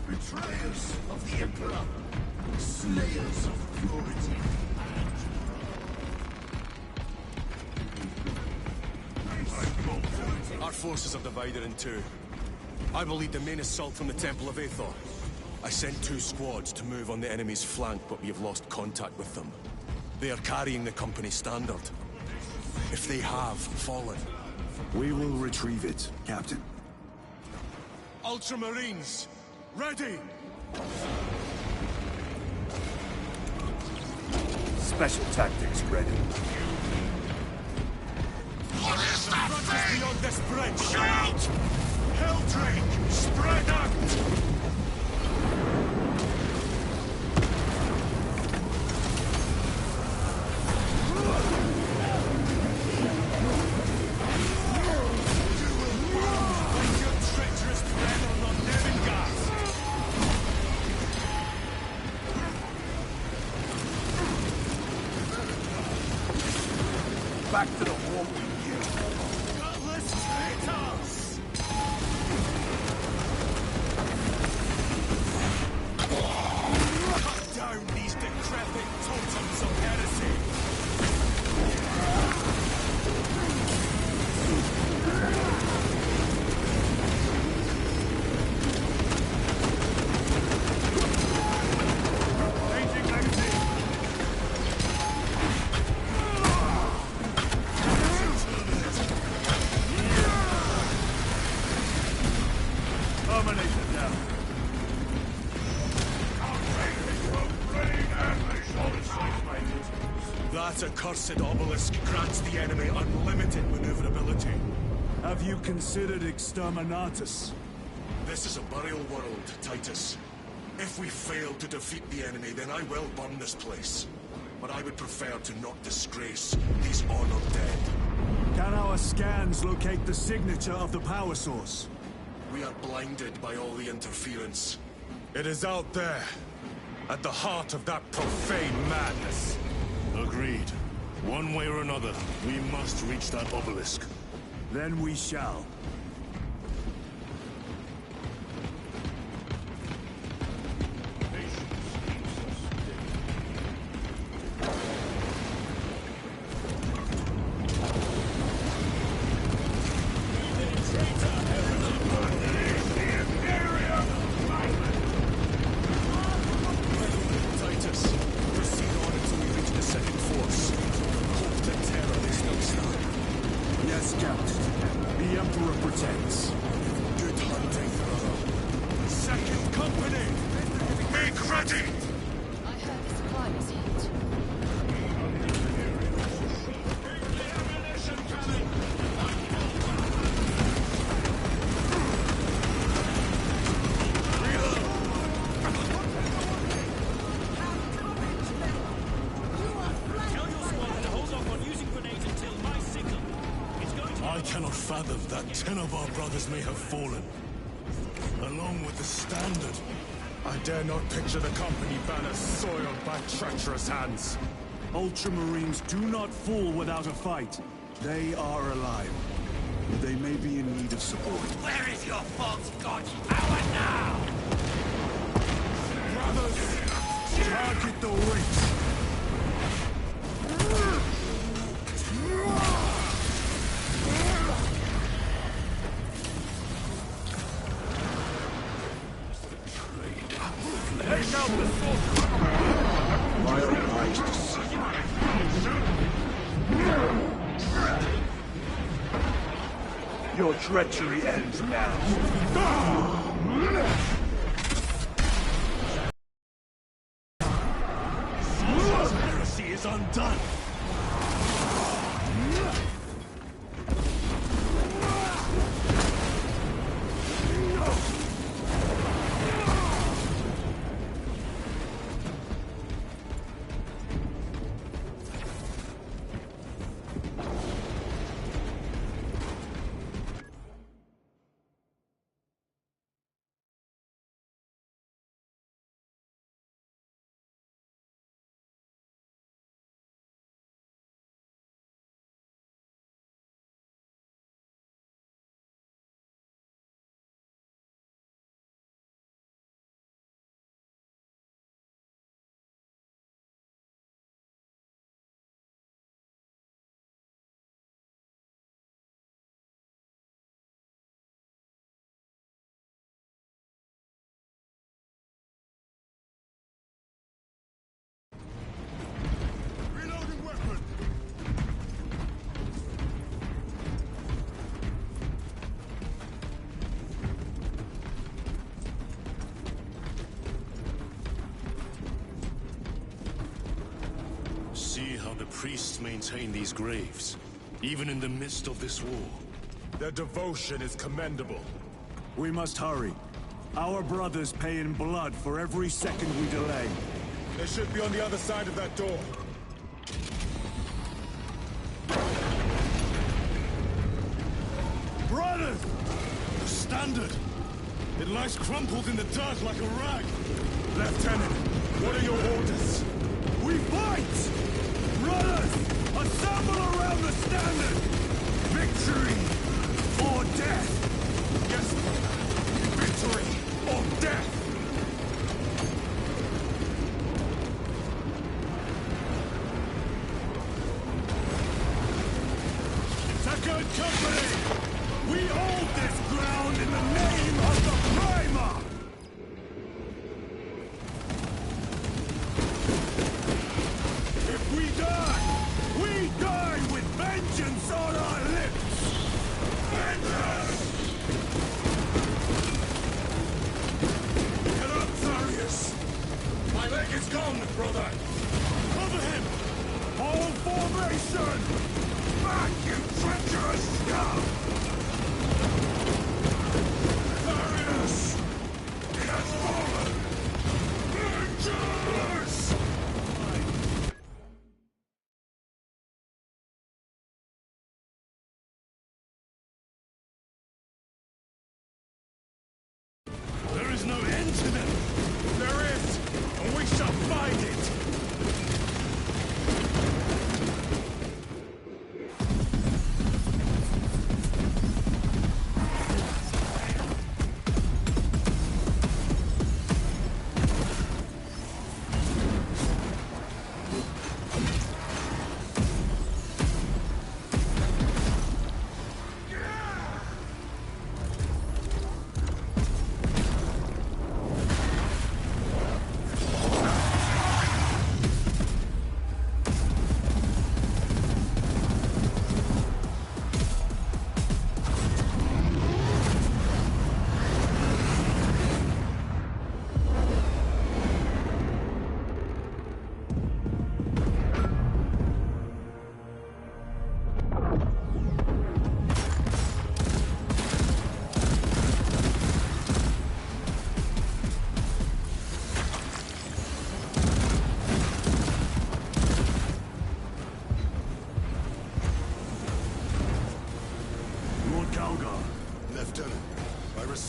Betrayers of the Emperor, slayers of purity and... Our forces are divided in 2. I will lead the main assault from the Temple of Aethor. I sent 2 squads to move on the enemy's flank, but we have lost contact with them. They are carrying the company standard. If they have fallen... We will retrieve it, Captain. Ultramarines! Ready! Special tactics ready. What is that thing? Beyond this bridge! Shoot! Helldrake! Spread out! Back to the warp with you. Gutless traitors! Cut down these decrepit totems of heresy! That accursed obelisk grants the enemy unlimited maneuverability. Have you considered Exterminatus? This is a burial world, Titus. If we fail to defeat the enemy, then I will burn this place. But I would prefer to not disgrace these honored dead. Can our scans locate the signature of the power source? We are blinded by all the interference. It is out there, at the heart of that profane madness. Agreed. One way or another, we must reach that obelisk. Then we shall. I cannot fathom that 10 of our brothers may have fallen, along with the Standard. I dare not picture the company banner soiled by treacherous hands. Ultramarines do not fall without a fight. They are alive. They may be in need of support. Where is your false god power now? Brothers, target the witch! Take out the soldier! My own eyes to see. Your treachery ends now. Heresy is undone! See how the priests maintain these graves, even in the midst of this war. Their devotion is commendable. We must hurry. Our brothers pay in blood for every second we delay. They should be on the other side of that door. Brothers! The Standard! It lies crumpled in the dirt like a rag! Lieutenant, what are your orders? We fight! Brothers! Assemble around the Standard! Victory! Or death! Yes, victory or death! Second Company! We hold this ground in the name of the Primer! If we die with vengeance on our lips! Vengeance! Get up, Tharius! My leg is gone, brother! Cover him! Hold formation! Back, you treacherous scum! Tharius! He has fallen! Vengeance! There is no end to them! There is, and we shall find it!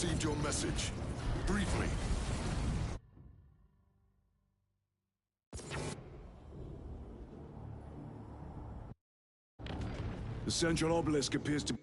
received your message. Briefly. The central obelisk appears to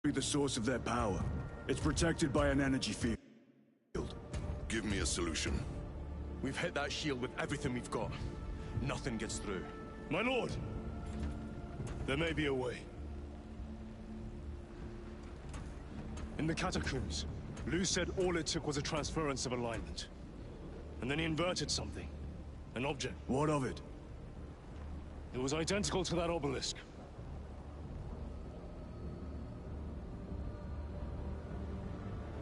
be the source of their power. It's protected by an energy field. Give me a solution. We've hit that shield with everything we've got. Nothing gets through. My lord! There may be a way. In the catacombs, Lu said all it took was a transference of alignment. And then he inverted something. An object. What of it? It was identical to that obelisk.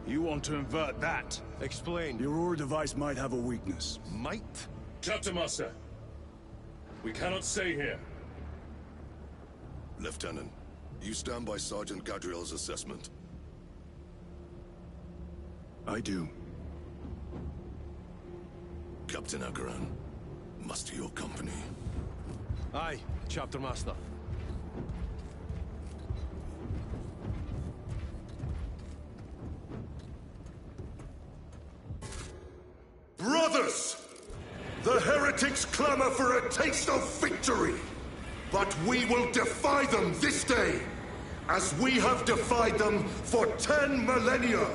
You want to invert that? Explain. The Aurora device might have a weakness. Might? Chapter Master, we cannot stay here. Lieutenant, you stand by Sergeant Gadriel's assessment. I do. Captain Akaran, muster your company. Aye, Chapter Master. Brothers! The heretics clamor for a taste of victory! But we will defy them this day, as we have defied them for 10 millennia!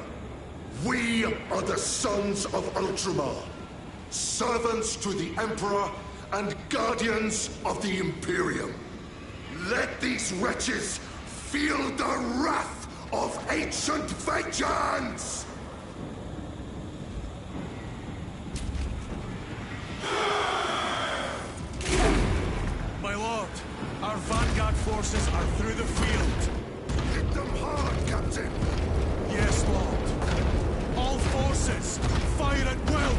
We are the sons of Ultramar, servants to the Emperor and guardians of the Imperium. Let these wretches feel the wrath of ancient vengeance! My lord, our vanguard forces are through the field. Hit them hard, Captain! Yes, lord. All forces, fire at will!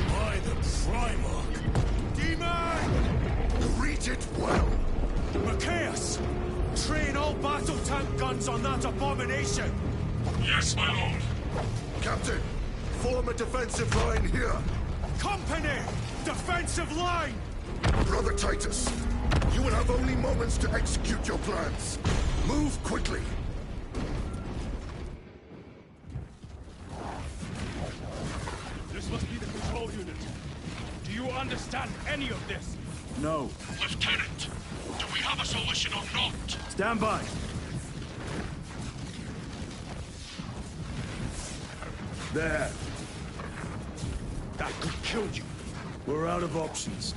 By the Primarch! Demon! Greet it well! Machias! Train all battle tank guns on that abomination! Yes, my lord. Captain, form a defensive line here. Company! Defensive line! Brother Titus, you will have only moments to execute your plans. Move quickly. This must be the control unit. Do you understand any of this? No. Lieutenant, do we have a solution or not? Stand by. There. That could kill you. We're out of options.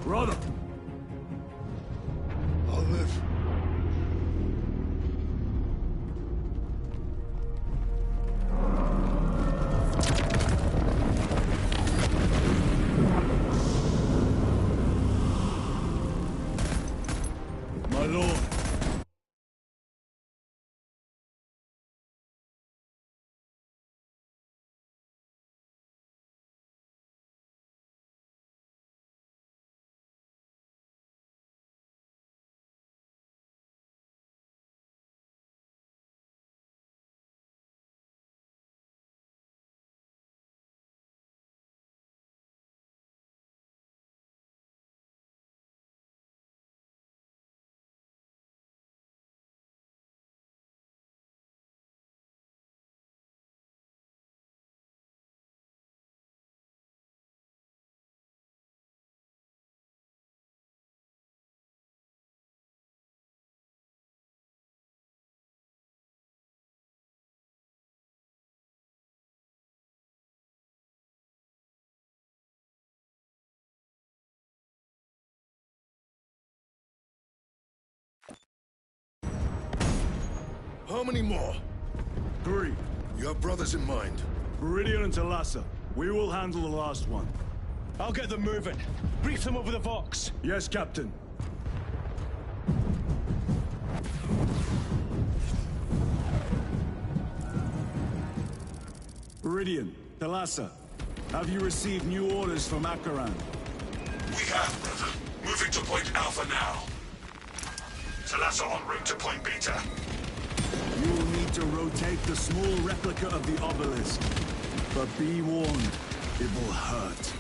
Brother! I'll live. My lord! How many more? 3. You have brothers in mind. Viridian and Talassa. We will handle the last one. I'll get them moving. Brief them over the Vox. Yes, Captain. Viridian, Talassa, have you received new orders from Akaran? We have, brother. Moving to point Alpha now. Talassa en route to point Beta. You will need to rotate the small replica of the obelisk. But be warned, it will hurt.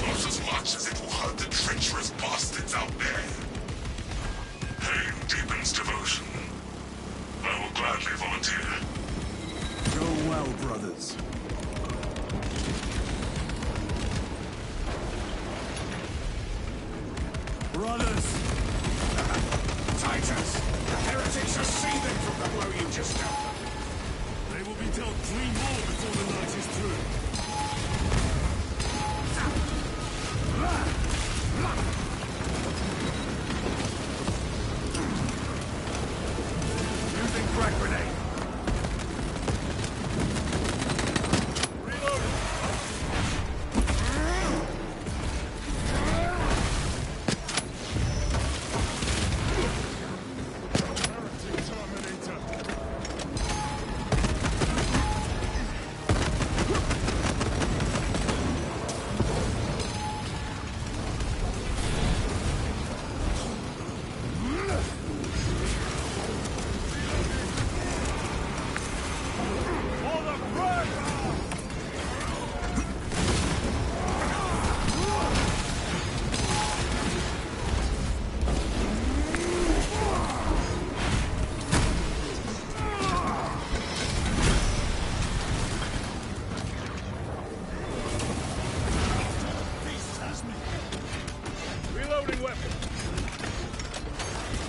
Not as much as it will hurt the treacherous bastards out there. Pain deepens devotion. I will gladly volunteer. Go well, brothers. Brothers! Titans! The heretics are seething from the blow you just dealt them. They will be dealt 3 more before the night is through. Using frag grenade.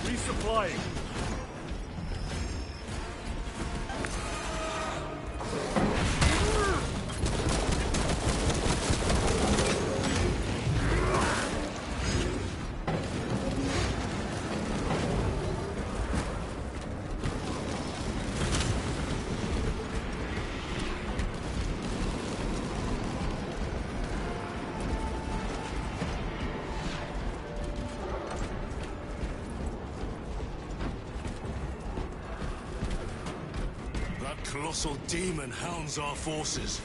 Resupplying. Colossal demon hounds our forces.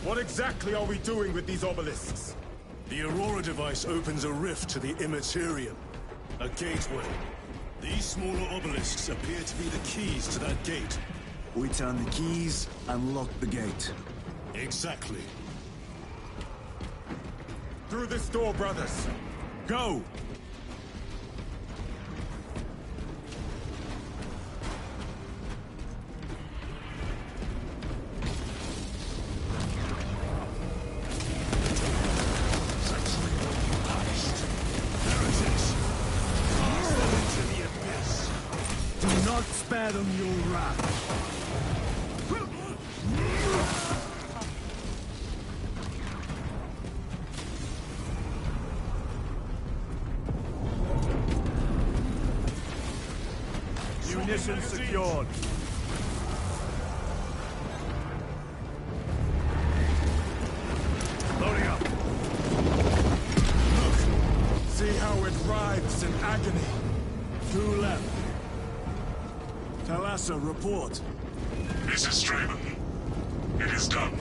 What exactly are we doing with these obelisks? The Aurora device opens a rift to the Immaterium, a gateway. These smaller obelisks appear to be the keys to that gate. We turn the keys and lock the gate. Exactly. Through this door, brothers. Go! Spare them your wrath. Munitions secured. Loading up. Look. See how it writhes in agony. 2 left. Talassa, report. This is Straven. It is done.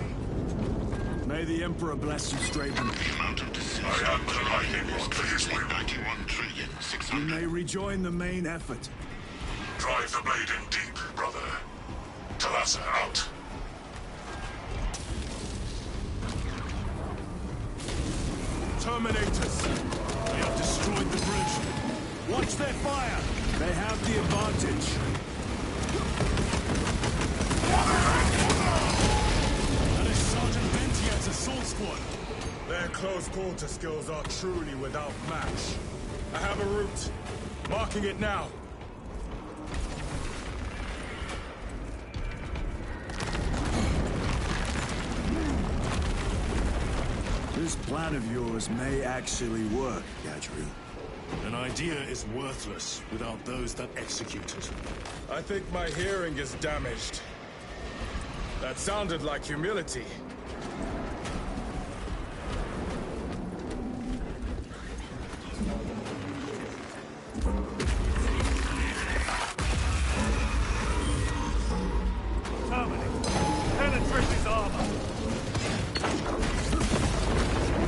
May the Emperor bless you, Straven. The amount of decision I am the lightning rod for his will. 91,600,000,000. You may rejoin the main effort. Drive the blade in deep, brother. Talassa out. Terminators! They have destroyed the bridge. Watch their fire! They have the advantage. That is Sergeant Ventiat's assault squad. Their close-quarter skills are truly without match. I have a route. Marking it now. This plan of yours may actually work, Gadriel. An idea is worthless without those that execute it. I think my hearing is damaged. That sounded like humility. Terminate. Penetrate his armor.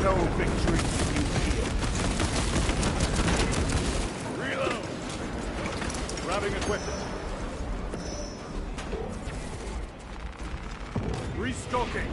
No victory for you here. Grabbing equipment. Restocking.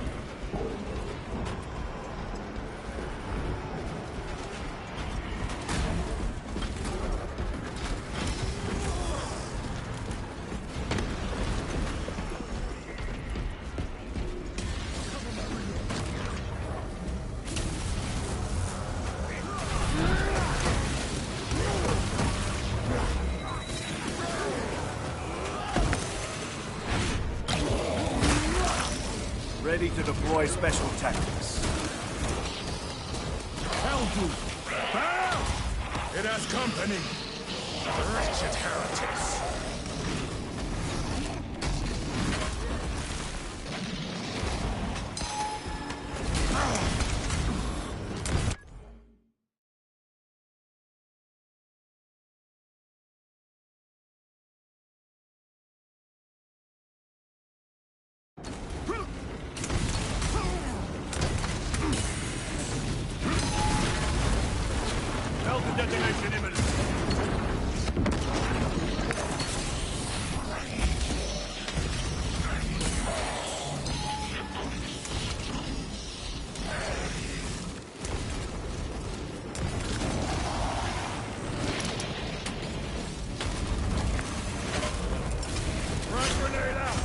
Ready to deploy special tactics. Helgu! Bow! It has company! Wretched heretics! Delta detonation imminent. Frag grenade out!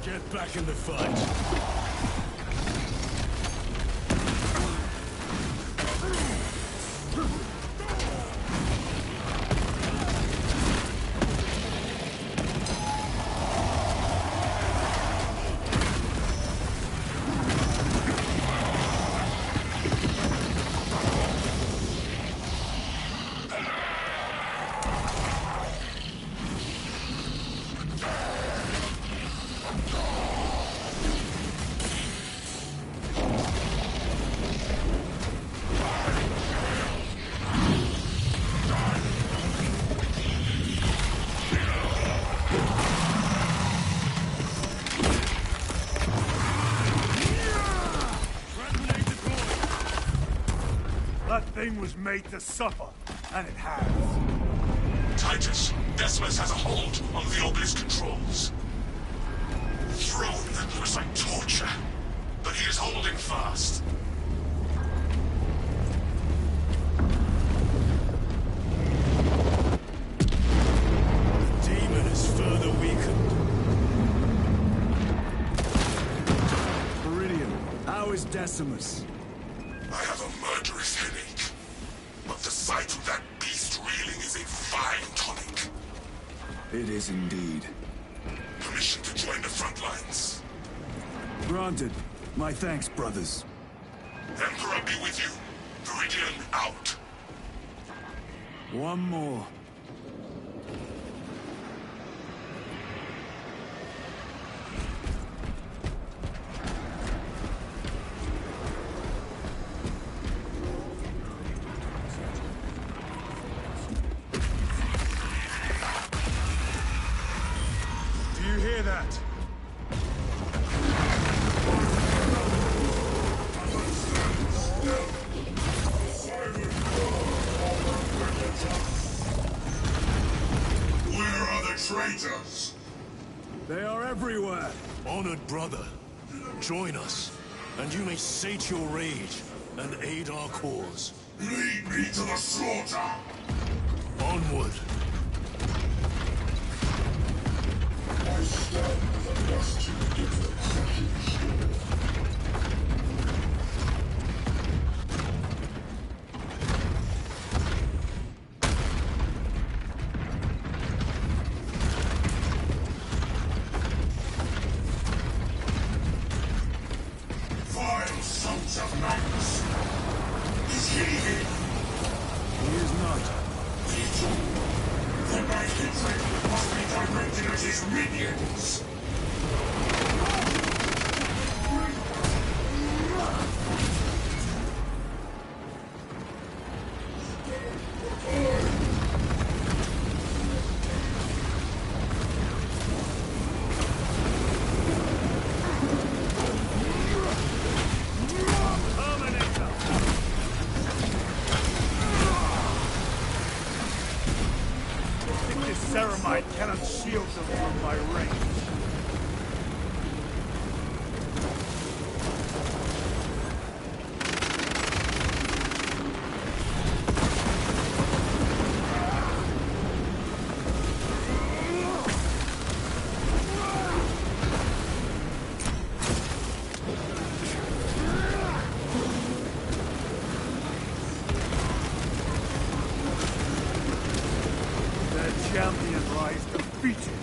Get back in the fight. That thing was made to suffer, and it has. Titus, Decimus has a hold on the obelisk controls. Thrown looks like torture, but he is holding fast. The demon is further weakened. Viridian, how is Decimus? I have a murderous headache, but the sight of that beast reeling is a fine tonic. It is indeed. Permission to join the front lines. Granted. My thanks, brothers. Emperor be with you. Viridian out. One more. Do you hear that? Where are the traitors? They are everywhere. Honored brother, join us, and you may sate your rage and aid our cause. Lead me to the slaughter! Onward! I stand with a dust to different sections. his minions! Ceramite cannot shield them from my range. Champion lies defeated.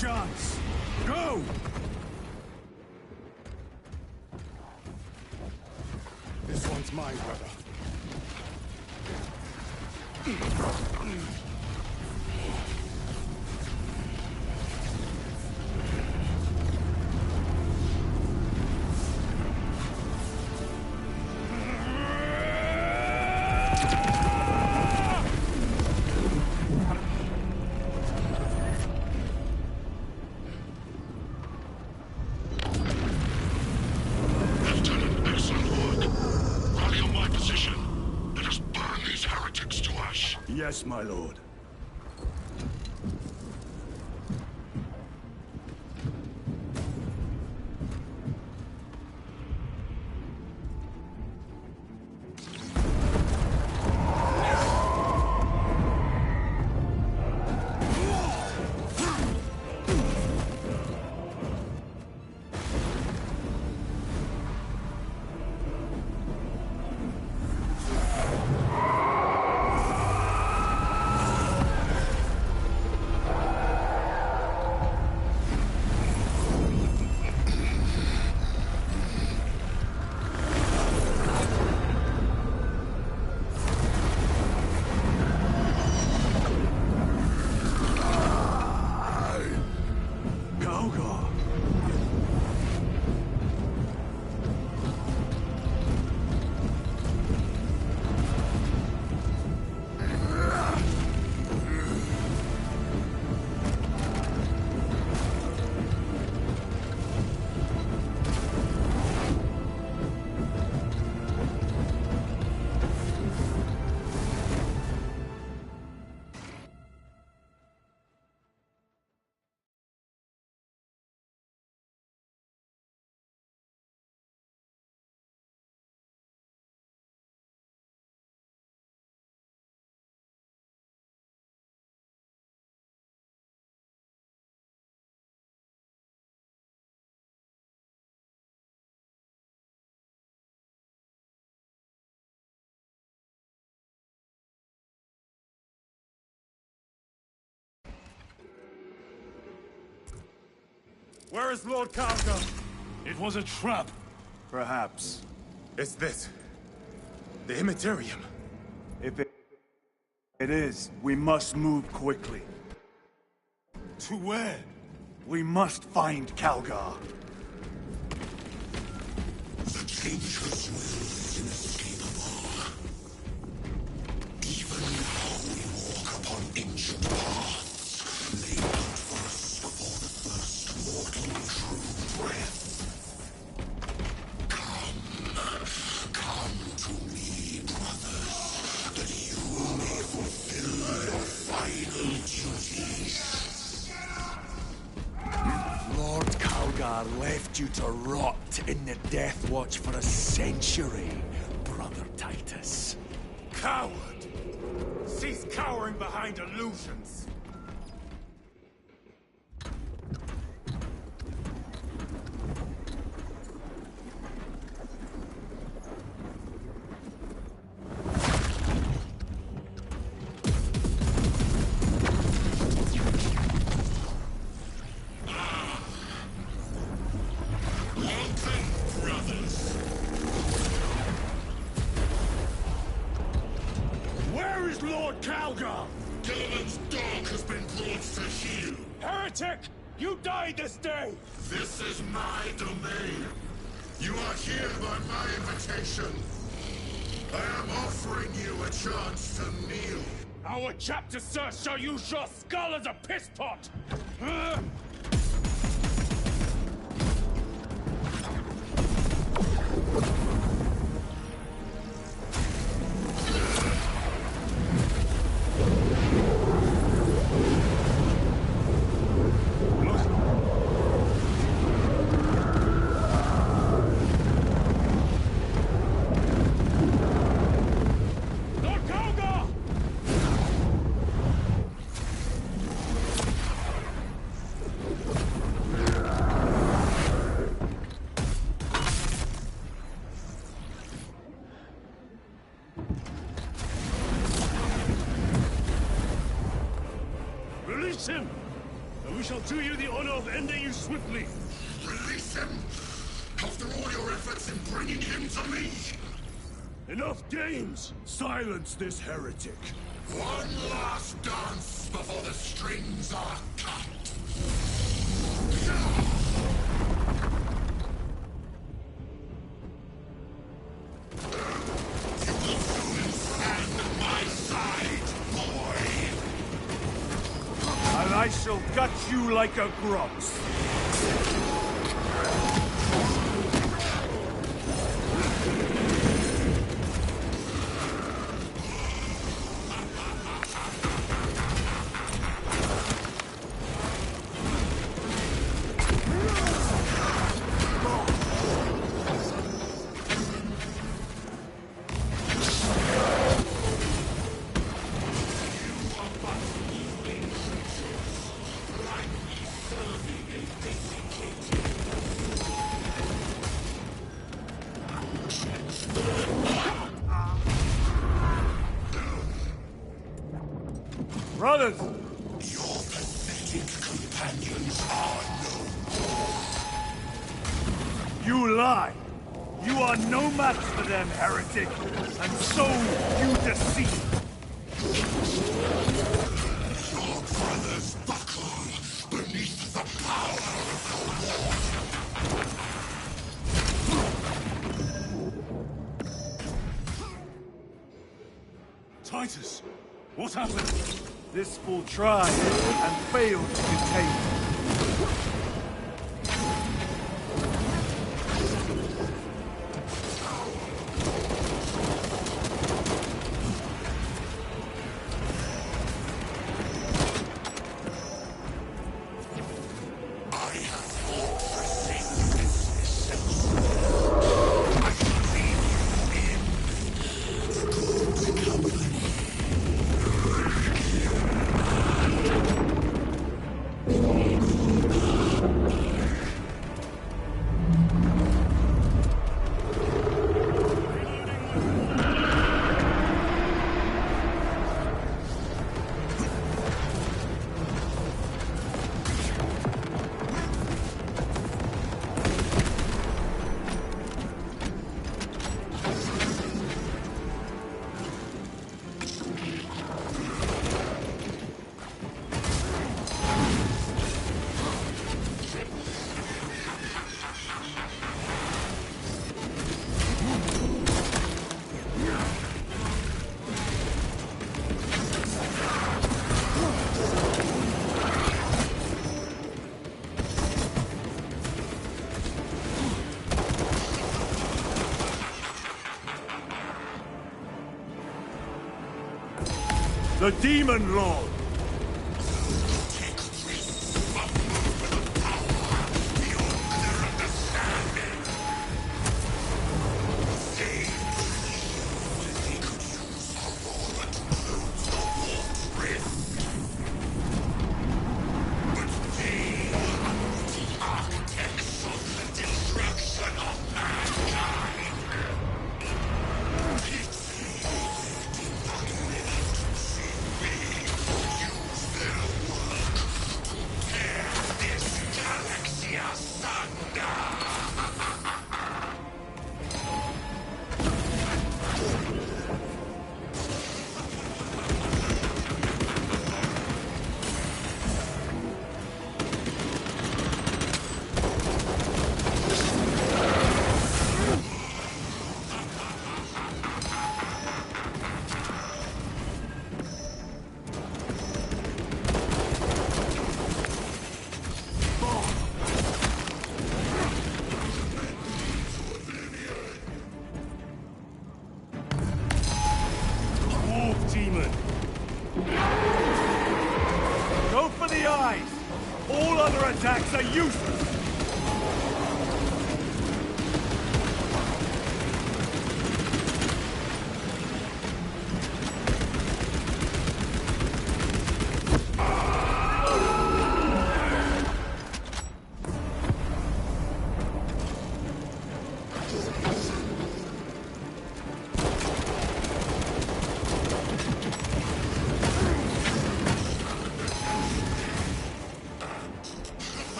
Chance. Go! This one's mine, brother. Yes, my lord. Where is Lord Kalga? It was a trap. Perhaps. It's this. The Immaterium. If it is, we must move quickly. To where? We must find Kalgar. The Changer's will is inescapable. Even now we walk upon ancient paths, laid out for us before the first mortal true breath. Come to me, brothers, that you may fulfill your final duties. Lord left you to rot in the Death Watch for a century, Brother Titus. Coward! Cease cowering behind illusions! This day! This is my domain. You are here by my invitation. I am offering you a chance to kneel. Our chapter, sir, shall use your skull as a piss pot! Him, and we shall do you the honor of ending you swiftly. Release him! After all your efforts in bringing him to me! Enough games! Silence this heretic. One last dance before the strings are cut! You will soon stand my side, boy! And I shall gut you like a grouse. Brothers! Your pathetic companions are no more. You lie! You are no match for them, heretic! And so you deceive! Your brothers buckle beneath the power of the war. Titus, what happened? This fool tried and failed to contain it. The Demon Lord! Take risks of movement of power beyond their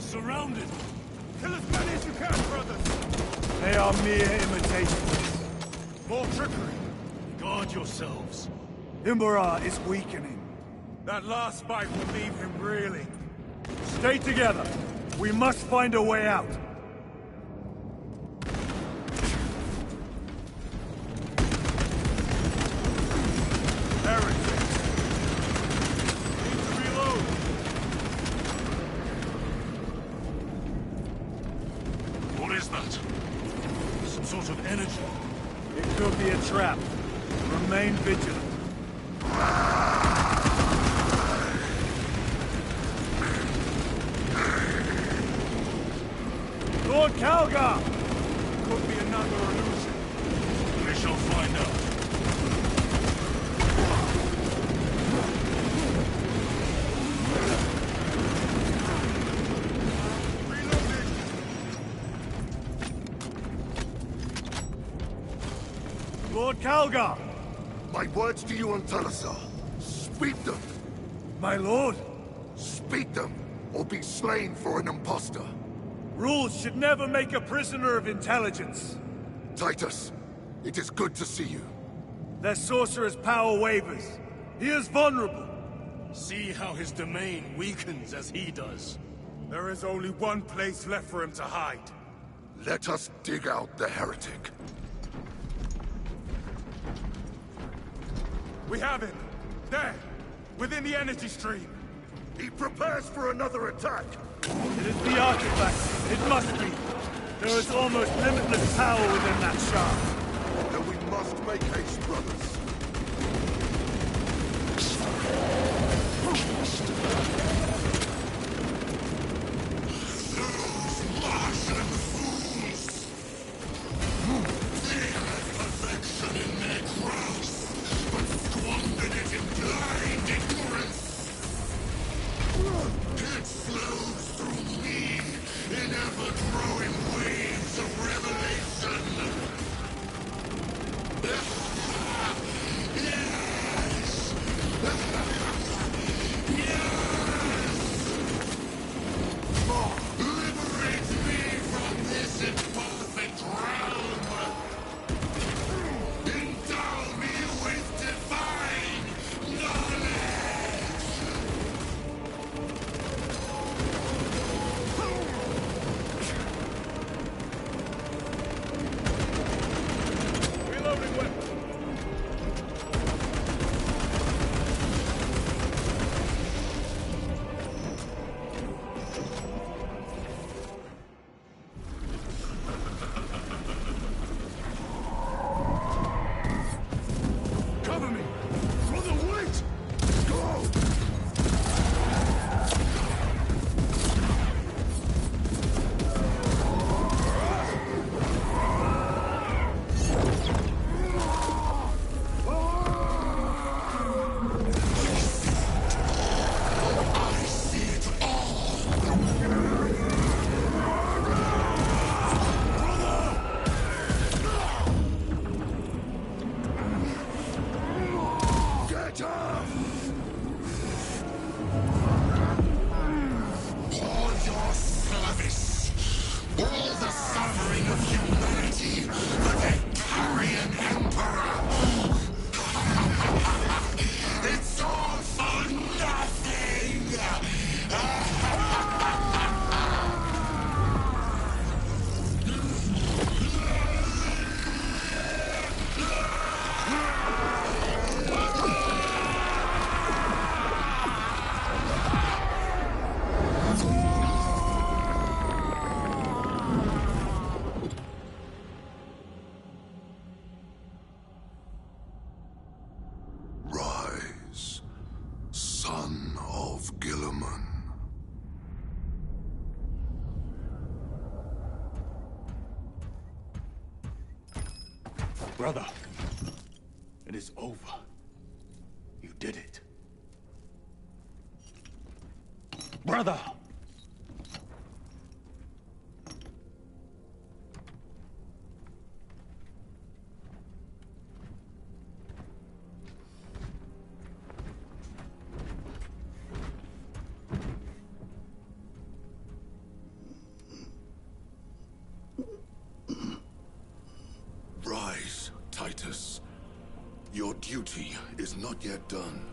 are surrounded. Kill as many as you can, brothers! They are mere imitations. More trickery. Guard yourselves. Imbara is weakening. That last fight will leave him reeling. Stay together. We must find a way out. Heretics. Need to reload. What is that? Some sort of energy. It could be a trap. Remain vigilant. Lord Calgar! Could be another illusion. We shall find out. Lord Calgar! My words to you on Talazar. Speak them. My lord! Speak them, or be slain for an impostor. Rules should never make a prisoner of intelligence. Titus, it is good to see you. Their sorcerer's power wavers. He is vulnerable. See how his domain weakens as he does. There is only one place left for him to hide. Let us dig out the heretic. We have him! There! Within the energy stream! He prepares for another attack! It is the artifact. It must be. There is almost limitless power within that shard. Then we must make haste, brothers. Brother, it is over. You did it. Brother! duty is not yet done.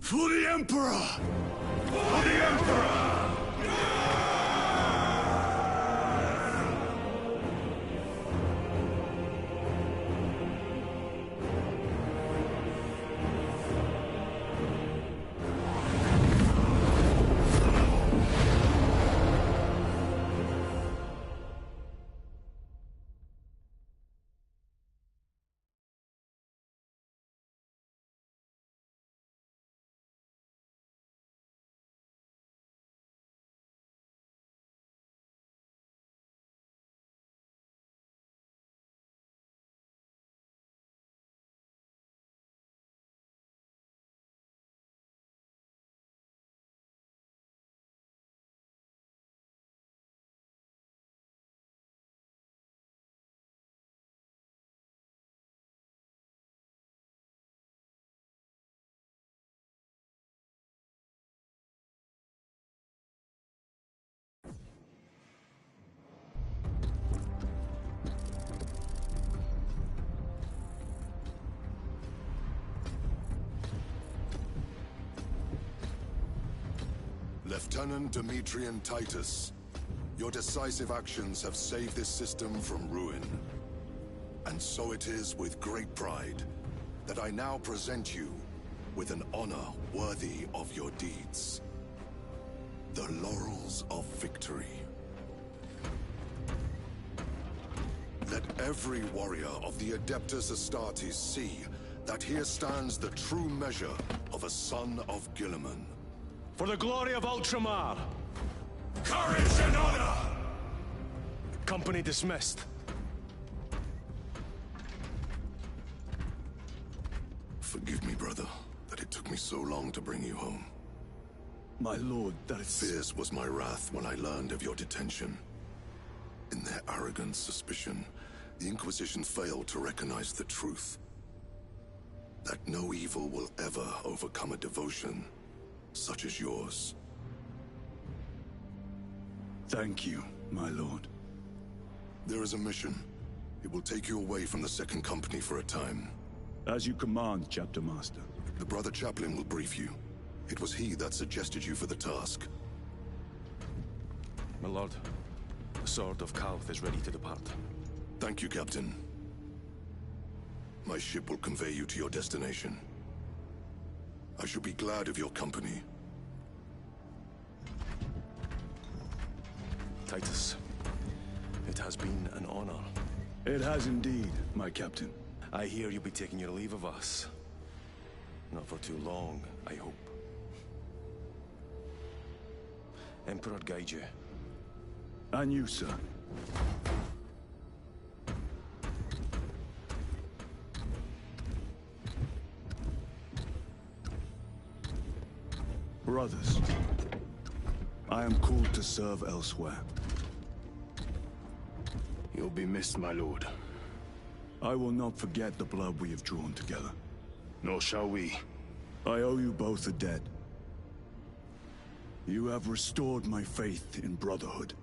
For the Emperor! For the Emperor! Lieutenant Demetrian Titus, your decisive actions have saved this system from ruin. And so it is with great pride that I now present you with an honor worthy of your deeds. The Laurels of Victory. Let every warrior of the Adeptus Astartes see that here stands the true measure of a son of Guilliman. For the glory of Ultramar! Courage and honor! Company dismissed. Forgive me, brother, that it took me so long to bring you home. My lord, that is... Fierce was my wrath when I learned of your detention. In their arrogant suspicion, the Inquisition failed to recognize the truth. That no evil will ever overcome a devotion such as yours. Thank you, my lord. There is a mission. It will take you away from the Second Company for a time. As you command, Chapter Master. The Brother Chaplain will brief you. It was he that suggested you for the task. My lord, the Sword of Kalth is ready to depart. Thank you, Captain. My ship will convey you to your destination. I shall be glad of your company. Titus, it has been an honor. It has indeed, my captain. I hear you'll be taking your leave of us. Not for too long, I hope. Emperor guide you. And you, sir. Brothers, I am called to serve elsewhere. You'll be missed, my lord. I will not forget the blood we have drawn together. Nor shall we. I owe you both a debt. You have restored my faith in brotherhood.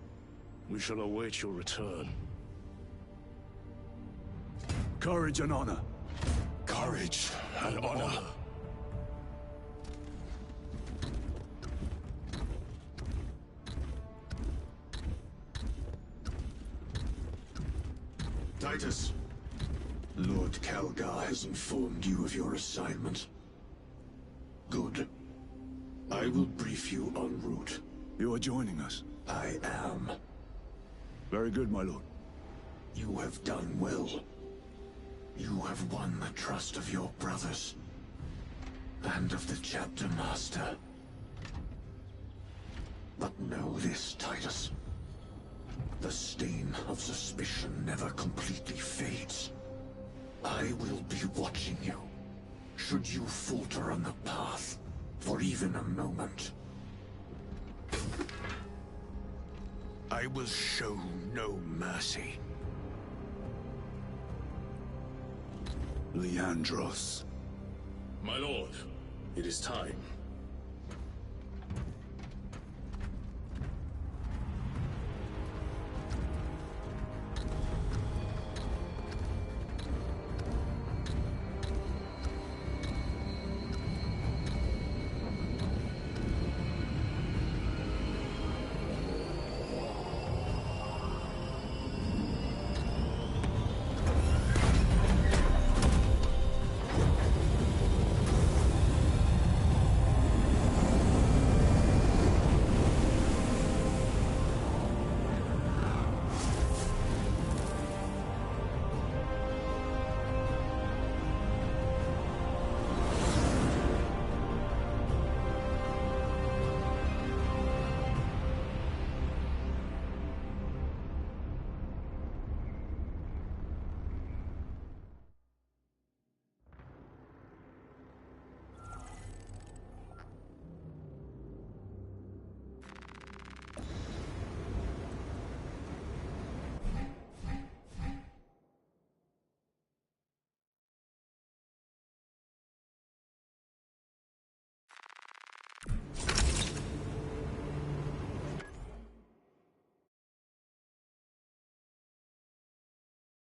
We shall await your return. Courage and honor. Courage and honor. Titus. Lord Calgar has informed you of your assignment. Good. I will brief you en route. You are joining us? I am. Very good, my lord. You have done well. You have won the trust of your brothers. And of the Chapter Master. But know this, Titus. The stain of suspicion never completely fades. I will be watching you. Should you falter on the path, for even a moment. I will show no mercy. Leandros. My lord, it is time.